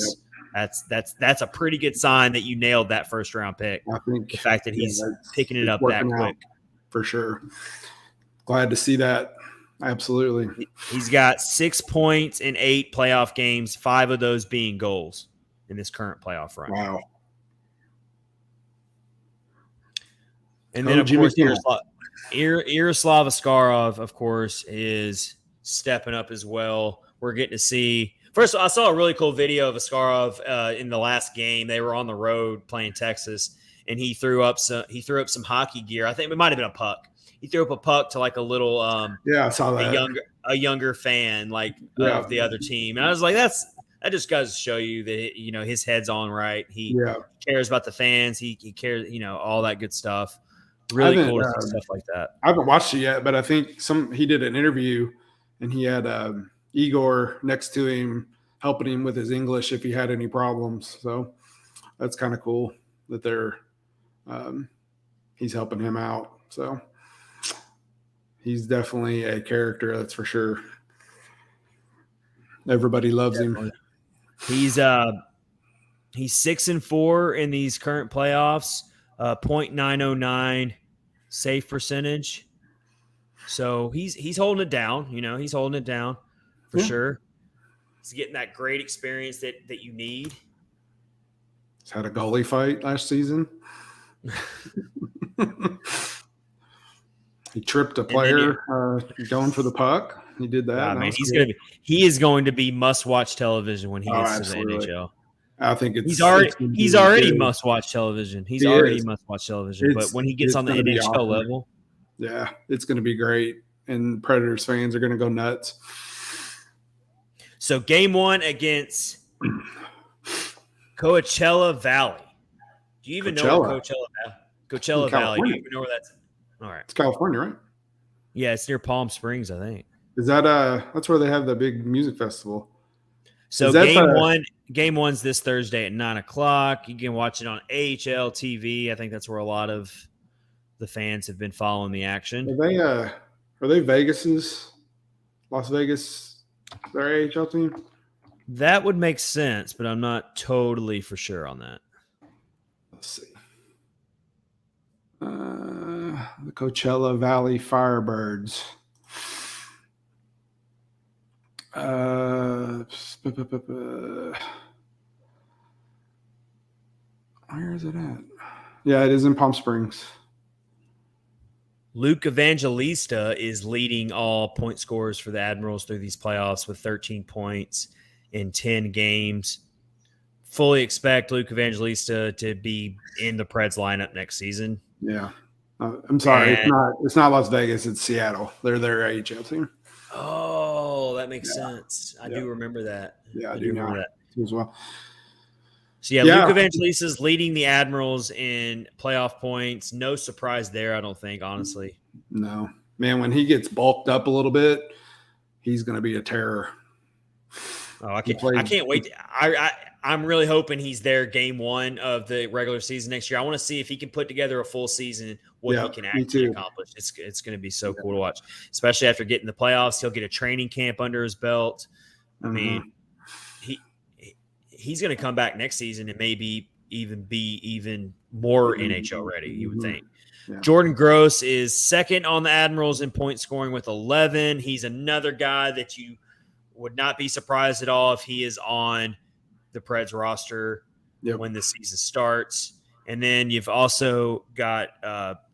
Yep. That's a pretty good sign that you nailed that first-round pick. I think the fact that he's picking it up that quick. For sure. Glad to see that. Absolutely. He's got 6 points in 8 playoff games, 5 of those being goals in this current playoff run. Wow. And then, of course, Yaroslav Askarov, of course, is stepping up as well. We're getting to see – first of all, I saw a really cool video of Askarov in the last game. They were on the road playing Texas, and he threw up some hockey gear. I think it might have been a puck. He threw up a puck to like a little I saw that. a younger fan of the other team. And I was like, that just goes to show you that his head's on right. He cares about the fans. He cares, all that good stuff. Really cool to see stuff like that. I haven't watched it yet, but I think he did an interview and he had Igor next to him helping him with his English if he had any problems. So that's kind of cool that he's helping him out. So he's definitely a character, that's for sure. Everybody loves him. He's 6-4 in these current playoffs. .909 save percentage. So he's holding it down. He's holding it down for sure. He's getting that great experience that you need. He's had a goalie fight last season. He tripped a player going for the puck. He did that. Man, he is going to be must-watch television when he gets to the NHL. I think he's already must-watch television. He's already must-watch television. But when he gets on the NHL level, yeah, it's going to be great, and Predators fans are going to go nuts. So game 1 against Coachella Valley. Do you even know where Coachella Valley? Do you even know where that's? All right, it's California, right? Yeah, it's near Palm Springs, I think. Is that that's where they have the big music festival? So game one's this Thursday at 9:00. You can watch it on AHL TV. I think that's where a lot of the fans have been following the action. Are they Las Vegas, their AHL team? That would make sense, but I'm not totally for sure on that. Let's see. The Coachella Valley Firebirds. Where is it at? Yeah, it is in Palm Springs. Luke Evangelista is leading all point scorers for the Admirals through these playoffs with 13 points in 10 games. Fully expect Luke Evangelista to be in the Preds lineup next season. Yeah. I'm sorry. It's not Las Vegas. It's Seattle. They're their AHL team. Oh, that makes sense. I do remember that. Yeah, I do remember that as well. So, Luke Evangelista is leading the Admirals in playoff points. No surprise there, I don't think, honestly. No. Man, when he gets bulked up a little bit, he's going to be a terror. Oh, I can't wait. I'm really hoping he's there game 1 of the regular season next year. I want to see if he can put together a full season, what he can actually accomplish. It's going to be so cool to watch, especially after getting the playoffs. He'll get a training camp under his belt. I mean, he's going to come back next season and maybe even be even more NHL ready, you would think. Yeah. Jordan Gross is second on the Admirals in point scoring with 11. He's another guy that you would not be surprised at all if he is on the Preds roster when the season starts. And then you've also got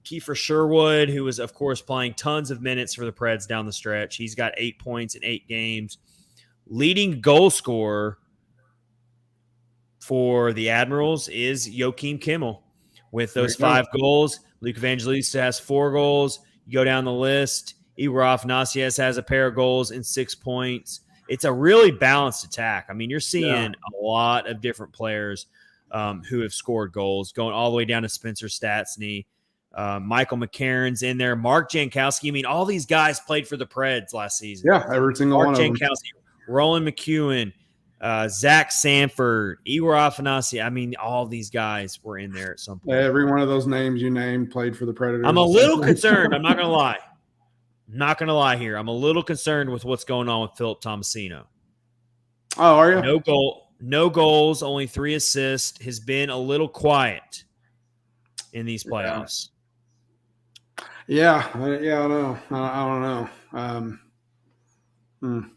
Kiefer Sherwood, who is, of course, playing tons of minutes for the Preds down the stretch. He's got 8 points in 8 games. Leading goal scorer for the Admirals is Joakim Kimmel with those 5 goals. Luke Evangelista has 4 goals. You go down the list. Igor Afanasyev has a pair of goals and 6 points. It's a really balanced attack. I mean, you're seeing a lot of different players who have scored goals, going all the way down to Spencer Stastny. Michael McCarron's in there. Mark Jankowski. I mean, all these guys played for the Preds last season. Yeah, every single one of them. Mark Jankowski, Roland McEwen, Zach Sanford, Igor Afanasyev. I mean, all these guys were in there at some point. Every one of those names you named played for the Predators. I'm a little concerned. I'm not going to lie. Not going to lie here. I'm a little concerned with what's going on with Philip Tomasino. Oh, are you? No goals, only 3 assists. Has been a little quiet in these playoffs. Yeah, I know. I don't know.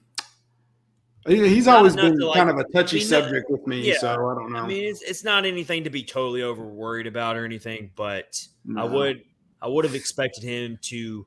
He's always been kind of a touchy subject with me, so I don't know. I mean, it's not anything to be totally over worried about or anything, but I would have expected him to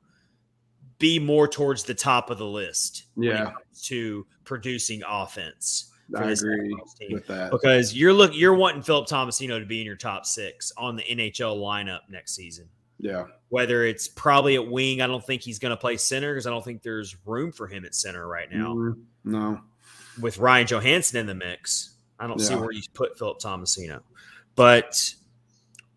be more towards the top of the list when it comes to producing offense. I agree with that. Because you're wanting Philip Tomasino to be in your top 6 on the NHL lineup next season. Yeah. Whether it's probably at wing, I don't think he's going to play center because I don't think there's room for him at center right now. No. With Ryan Johansson in the mix, I don't see where you put Philip Tomasino. But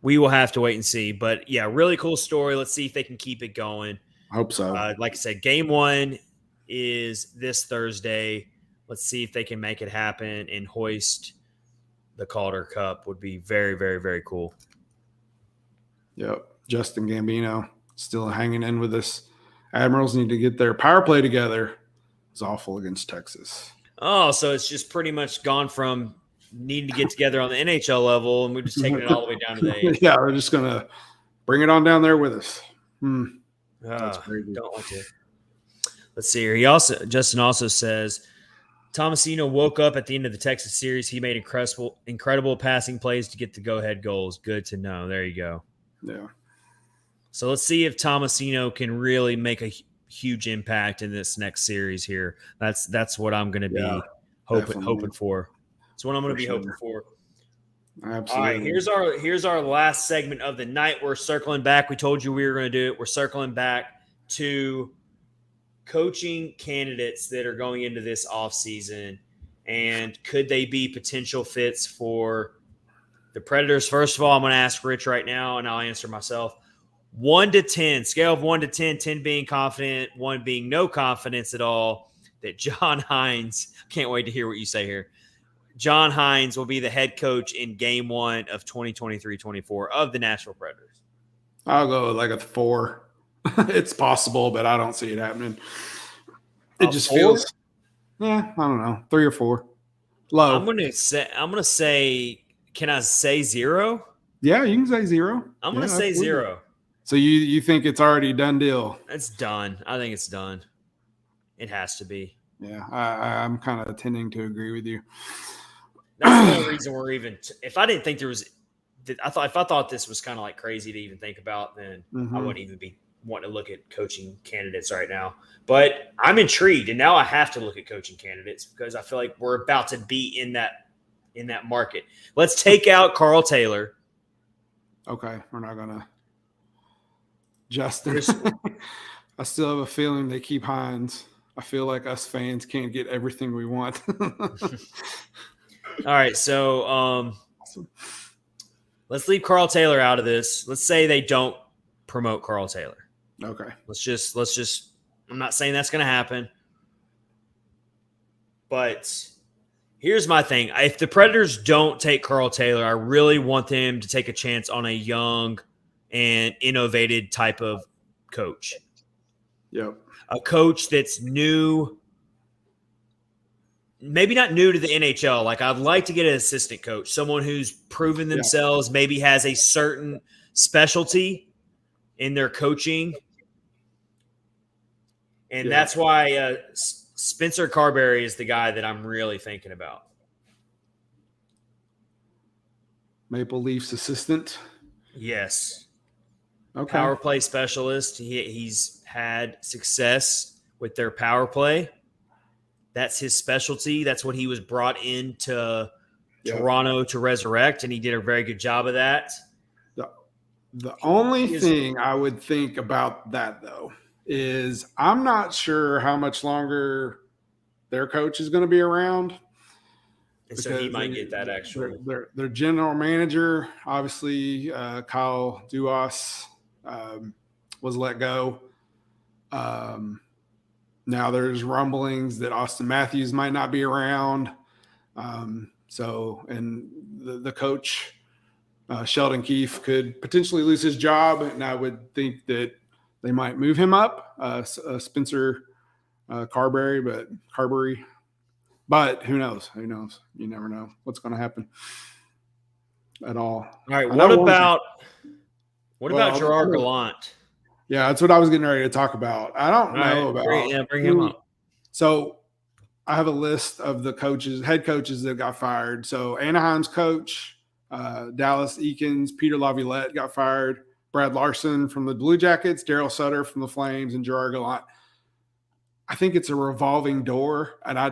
we will have to wait and see. But, really cool story. Let's see if they can keep it going. I hope so. Like I said, game 1 is this Thursday. Let's see if they can make it happen and hoist the Calder Cup. Would be very, very, very cool. Yep. Justin Gambino still hanging in with us. Admirals need to get their power play together. It's awful against Texas. Oh, so it's just pretty much gone from needing to get together on the NHL level, and we're just taking it all the way down to the Yeah, we're just going to bring it on down there with us. That's crazy. Don't like it. Let's see here. Justin also says Tomasino woke up at the end of the Texas series. He made incredible passing plays to get the go-ahead goals. Good to know. There you go. Yeah. So let's see if Tomasino can really make a huge impact in this next series here. That's what I'm going to be hoping for. That's what I'm going to be hoping for. Absolutely. All right, here's our last segment of the night. We're circling back. We told you we were going to do it. We're circling back to coaching candidates that are going into this offseason, and could they be potential fits for the Predators? First of all, I'm going to ask Rich right now, and I'll answer myself. 1 to 10, scale of 1 to 10, 10 being confident, 1 being no confidence at all, that John Hynes, can't wait to hear what you say here, John Hynes will be the head coach in Game 1 of 2023-24 of the Nashville Predators. I'll go like a 4. It's possible, but I don't see it happening. It just 4? feels, I don't know, 3 or 4. Low. I'm gonna say, can I say 0? Yeah, you can say 0. I'm gonna say 0. So you think it's already done deal? It's done. I think it's done. It has to be. Yeah, I'm kind of tending to agree with you. That's the only reason we're even. If I didn't think there was, if I thought this was kind of like crazy to even think about, then I wouldn't even be wanting to look at coaching candidates right now. But I'm intrigued, and now I have to look at coaching candidates because I feel like we're about to be in that market. Let's take out Carl Taylor. Okay, we're not gonna. Justin, I still have a feeling they keep Hynes. I feel like us fans can't get everything we want. All right, so let's leave Carl Taylor out of this. Let's say they don't promote Carl Taylor. Okay. Let's just I'm not saying that's going to happen. But here's my thing. If the Predators don't take Carl Taylor, I really want them to take a chance on a young and innovative type of coach. Yep. A coach that's new, maybe not new to the NHL. Like, I'd like to get an assistant coach, someone who's proven themselves, maybe has a certain specialty in their coaching. And that's why Spencer Carberry is the guy that I'm really thinking about. Maple Leafs assistant? Yes. Okay. Power play specialist. He's had success with their power play. That's his specialty. That's what he was brought into Toronto to resurrect, and he did a very good job of that. The only thing I would think about that, though, is I'm not sure how much longer their coach is going to be around. And so he might get that actually. Their general manager, obviously, Kyle Duas, was let go. Now there's rumblings that Austin Matthews might not be around. And the coach, Sheldon Keefe, could potentially lose his job, and I would think that they might move him up, Spencer Carberry, but who knows? Who knows? You never know what's going to happen at all. All right. What about Gerard Gallant? Yeah, that's what I was getting ready to talk about. I don't know about. Bring him up. So I have a list of the head coaches that got fired. So Anaheim's coach, Dallas Eakins, Peter Laviolette got fired. Brad Larson from the Blue Jackets, Daryl Sutter from the Flames, and Gerard Gallant. I think it's a revolving door, and I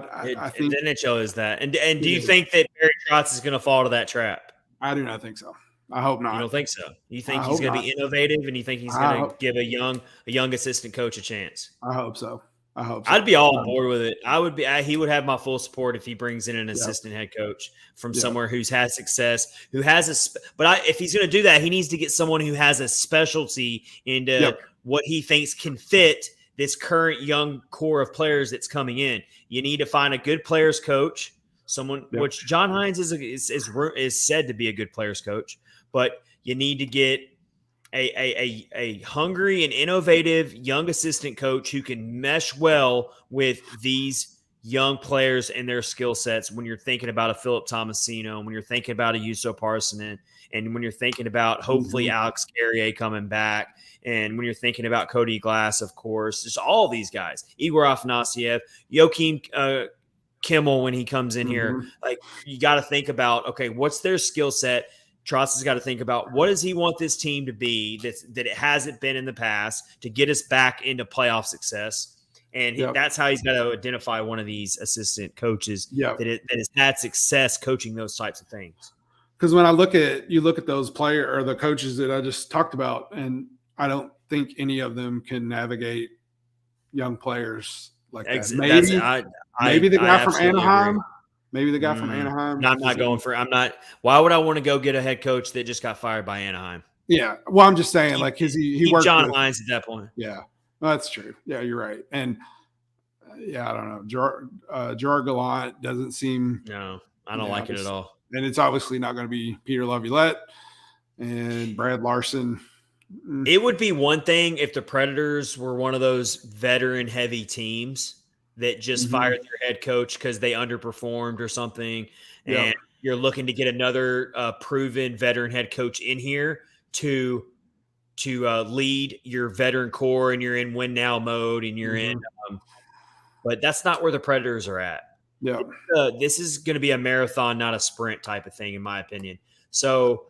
think the NHL is that. And do you think that Barry Trotz is going to fall to that trap? I do not think so. I hope not. You don't think so? You think he's going to be innovative, and you think he's going to give a young assistant coach a chance? I hope so. I'd be all on board with it. I would be. He would have my full support if he brings in an assistant head coach from somewhere who's had success, who has if he's going to do that, he needs to get someone who has a specialty into what he thinks can fit this current young core of players that's coming in. You need to find a good players coach, someone which John Hynes is said to be a good players coach, but you need to get a hungry and innovative young assistant coach who can mesh well with these young players and their skill sets when you're thinking about a Philip Tomasino, when you're thinking about a Juuso Parssinen, And when you're thinking about hopefully Alex Carrier coming back, and when you're thinking about Cody Glass, of course, just all these guys, Igor Afanasiev, Joachim Kimmel when he comes in here, like you got to think about, okay, what's their skill set? Trotz has got to think about what does he want this team to be that it hasn't been in the past to get us back into playoff success. And that's how he's got to identify one of these assistant coaches that has had success coaching those types of things. Because when you look at those the coaches that I just talked about, and I don't think any of them can navigate young players like that. Maybe the guy from Anaheim. Maybe the guy from Anaheim. No, why would I want to go get a head coach that just got fired by Anaheim? Yeah. Well, I'm just saying, he worked John Hynes at that point. Yeah. Well, that's true. Yeah, you're right. And I don't know. Gerard Gallant doesn't seem. No, I don't like it at all. And it's obviously not going to be Peter Laviolette and Brad Larson. It would be one thing if the Predators were one of those veteran-heavy teams that just fired their head coach because they underperformed or something, and you're looking to get another proven veteran head coach in here to lead your veteran core, and you're in win now mode, and you're in. But that's not where the Predators are at. Yeah, this is going to be a marathon, not a sprint type of thing, in my opinion. So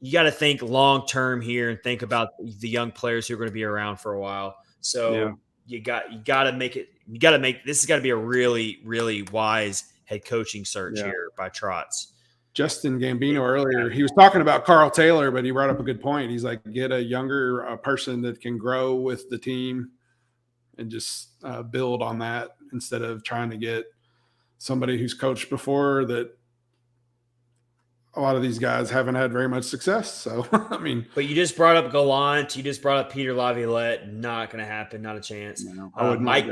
you got to think long term here and think about the young players who are going to be around for a while. So you got to make it. You got to make this has got to be a really, really wise head coaching search here by Trotz. Justin Gambino earlier, he was talking about Carl Taylor, but he brought up a good point. He's like, get a younger person that can grow with the team and just build on that instead of trying to get somebody who's coached before that. A lot of these guys haven't had very much success. So, I mean. But you just brought up Gallant. You just brought up Peter Laviolette. Not going to happen. Not a chance. No, Mike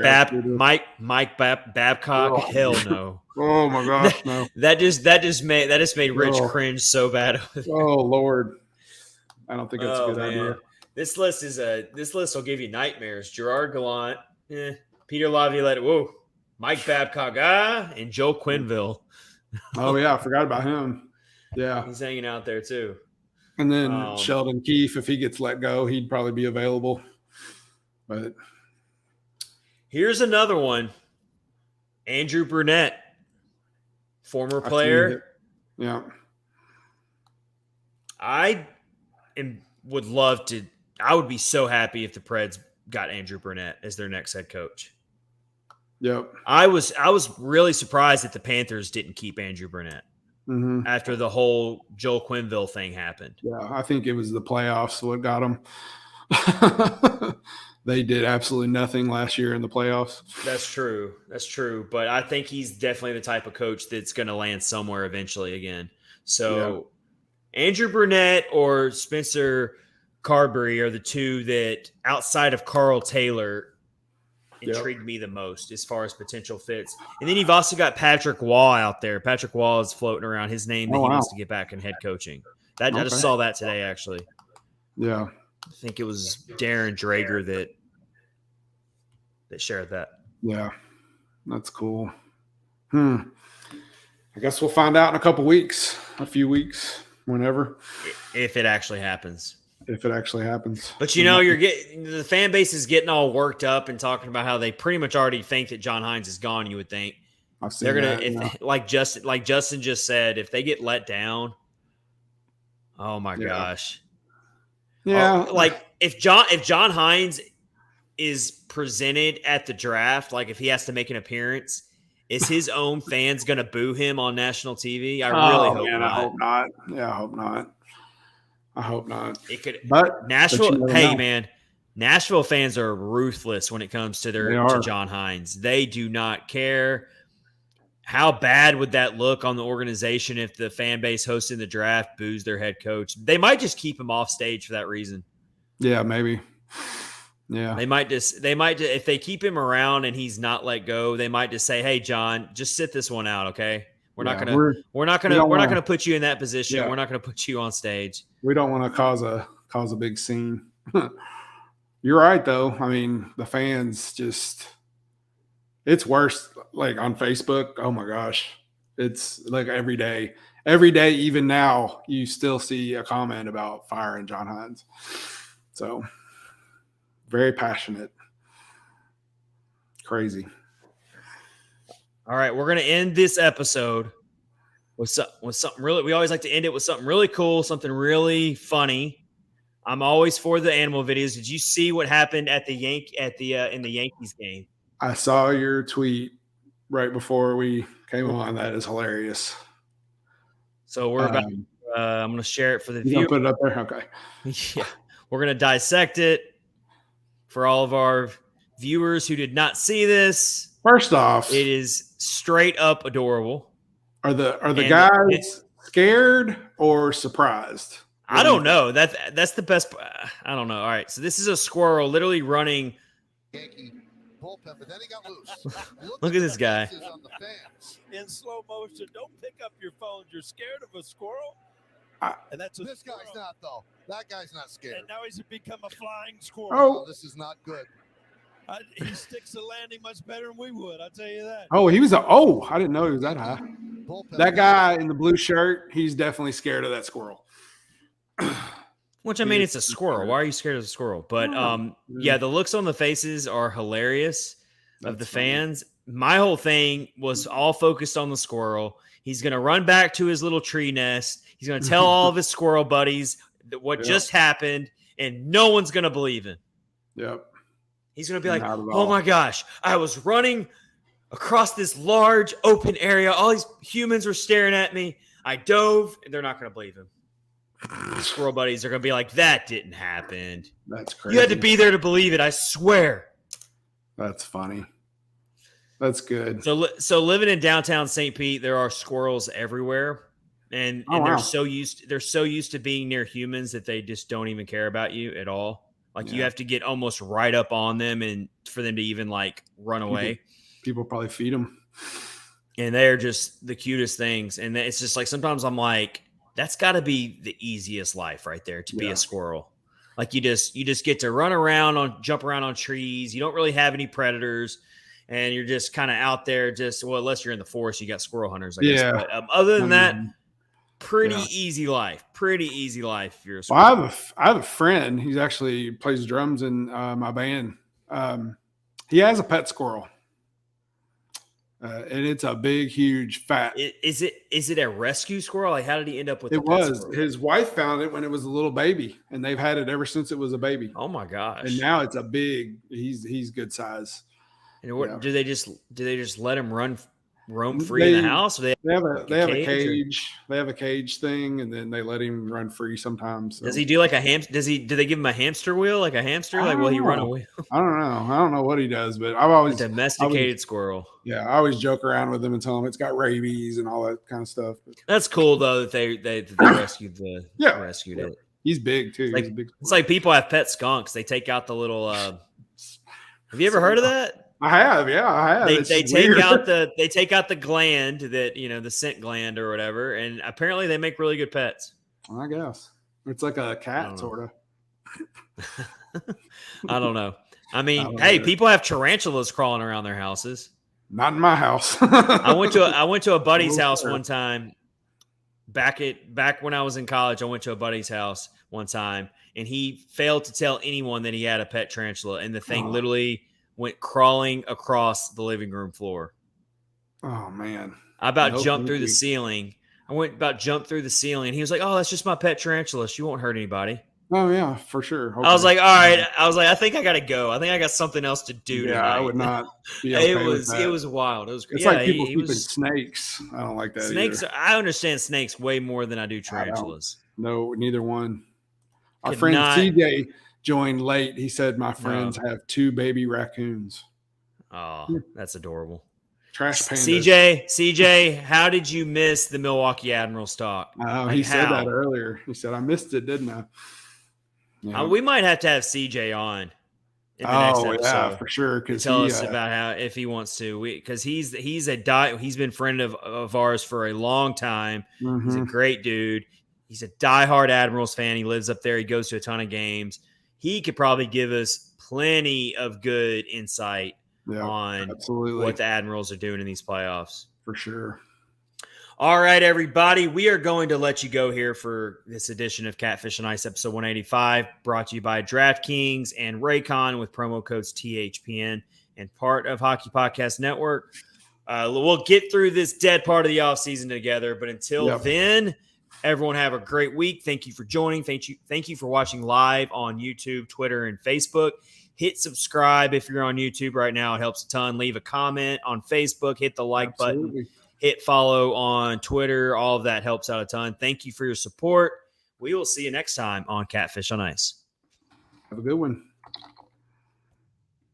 Babcock. Oh. Hell no. Oh, my gosh, no. That just made Rich cringe so bad. Oh, Lord. I don't think that's a good idea. This list will give you nightmares. Gerard Gallant. Peter Laviolette. Whoa. Mike Babcock. And Joe Quenneville. Oh, yeah. I forgot about him. Yeah. He's hanging out there too. And then Sheldon Keefe, if he gets let go, he'd probably be available. But here's another one. Andrew Brunette, former player. Yeah. I would be so happy if the Preds got Andrew Brunette as their next head coach. Yep. I was really surprised that the Panthers didn't keep Andrew Brunette. After the whole Joel Quenneville thing happened. Yeah, I think it was the playoffs what got them. They did absolutely nothing last year in the playoffs. That's true. But I think he's definitely the type of coach that's going to land somewhere eventually again. So Andrew Brunette or Spencer Carberry are the two that, outside of Carl Taylor, intrigued me the most as far as potential fits. And then you've also got Patrick Waugh out there. Patrick Waugh is floating around his name that he wants to get back in head coaching. I just saw that today, actually. Yeah. I think it was Darren Drager that shared that. Yeah. That's cool. I guess we'll find out in a few weeks, whenever. If it actually happens. But the fan base is getting all worked up and talking about how they pretty much already think that John Hynes is gone. You would think they're gonna, like Justin just said, if they get let down. Oh my gosh. Yeah. If John Hynes is presented at the draft, like if he has to make an appearance, is his own fans gonna boo him on national TV? I really hope not. I hope not. Yeah, I hope not. It could, but Nashville. Hey, man, Nashville fans are ruthless when it comes to to John Hynes. They do not care. How bad would that look on the organization if the fan base hosting the draft boos their head coach? They might just keep him off stage for that reason. Yeah, maybe. Yeah, they might if they keep him around and he's not let go, they might just say, "Hey, John, just sit this one out, okay? We're not gonna put you in that position. Yeah. We're not gonna put you on stage. We don't want to cause a big scene." You're right, though. I mean, the fans it's worse. Like on Facebook, oh my gosh, it's like every day. every day, even now, you still see a comment about firing John Hynes. So very passionate. Crazy. All right, we're going to end this episode with something really. We always like to end it with something really cool, something really funny. I'm always for the animal videos. Did you see what happened at the in the Yankees game? I saw your tweet right before we came on. That is hilarious. So we're about. I'm going to share it for the You viewer. put it up there, okay? Yeah, we're going to dissect it for all of our viewers who did not see this. First off, it is straight up adorable. Are the guys scared or surprised? I don't know. That's the best. I don't know. All right, so this is a squirrel literally running. Yankee bullpen, but then he got loose. Look at this guy. In slow motion, don't pick up your phone. You're scared of a squirrel? And that's this guy's not, though. That guy's not scared. And now he's become a flying squirrel. Oh, this is not good. He sticks the landing much better than we would. I'll tell you that. Oh, I didn't know he was that high. That guy in the blue shirt, he's definitely scared of that squirrel. Which, I mean, it's a squirrel. Why are you scared of a squirrel? But, yeah, the looks on the faces are hilarious of the fans. My whole thing was all focused on the squirrel. He's going to run back to his little tree nest. He's going to tell all of his squirrel buddies what just happened, and no one's going to believe him. Yep. He's going to be like, oh, my gosh, I was running across this large open area. All these humans were staring at me. I dove, and they're not going to believe him. Squirrel buddies are going to be like, that didn't happen. That's crazy. You had to be there to believe it, I swear. That's funny. That's good. So living in downtown St. Pete, there are squirrels everywhere. And they're so used to being near humans that they just don't even care about you at all. Like you have to get almost right up on them and for them to even like run away. People probably feed them. And they're just the cutest things. And it's just like sometimes I'm like, that's got to be the easiest life right there to be a squirrel. Like you just get to run around jump around on trees. You don't really have any predators, and you're just kind of out there. Unless you're in the forest, you got squirrel hunters. I guess. But, other than that, pretty easy life. Pretty easy life. If you're a squirrel. Well, I have a friend. He actually plays drums in my band. He has a pet squirrel. And it's a big, huge, fat. Is it a rescue squirrel? Like, how did he end up with it? His wife found it when it was a little baby, and they've had it ever since it was a baby. Oh my gosh! And now it's a big. He's good size. And what do they just let him roam free in the house? Or they have a cage. They have a cage thing, and then they let him run free sometimes. So. Does he do like a hamster? Do they give him a hamster wheel, like a hamster? Like, will he run a wheel? I don't know. I don't know what he does, but I've always a domesticated squirle. Yeah, I always joke around with him and tell him it's got rabies and all that kind of stuff. That's cool though that they rescued it. He's big too. Like, He's a big it's like people have pet skunks. They take out the little. Have you ever heard of that? I have. They take out the gland that the scent gland or whatever, and apparently they make really good pets. I guess it's like a cat sort of. I don't know. I mean, hey, people have tarantulas crawling around their houses. Not in my house. I went to a buddy's house one time. Back when I was in college, I went to a buddy's house one time, and he failed to tell anyone that he had a pet tarantula, and the thing literally went crawling across the living room floor. Oh man! I about jumped through the ceiling. He was like, "Oh, that's just my pet tarantula. She won't hurt anybody." Oh yeah, for sure. Hopefully. I was like, all right. I think I gotta go. I think I got something else to do. Yeah, tonight. I would not. Be okay it with that. was wild. It was great. It's like people keeping snakes. I don't like that. Snakes. Either. I understand snakes way more than I do tarantulas. No, neither one. Our friend CJ joined late. He said my friends have 2 baby raccoons. Oh, that's adorable. Trash pandas. CJ, how did you miss the Milwaukee Admirals talk? He said that earlier. He said I missed it, didn't I? Yeah. We might have to have CJ on in the next episode. Yeah, for sure. Tell us about how, if he wants to, because he's been friend of ours for a long time. Mm-hmm. He's a great dude. He's a diehard Admirals fan. He lives up there. He goes to a ton of games. He could probably give us plenty of good insight on what the Admirals are doing in these playoffs. For sure. All right, everybody, we are going to let you go here for this edition of Catfish on Ice, episode 185, brought to you by DraftKings and Raycon with promo codes THPN and part of Hockey Podcast Network. We'll get through this dead part of the offseason together, but until then, everyone have a great week. Thank you for joining. Thank you for watching live on YouTube, Twitter, and Facebook. Hit subscribe if you're on YouTube right now. It helps a ton. Leave a comment on Facebook. Hit the like button. Hit follow on Twitter. All of that helps out a ton. Thank you for your support. We will see you next time on Catfish on Ice. Have a good one.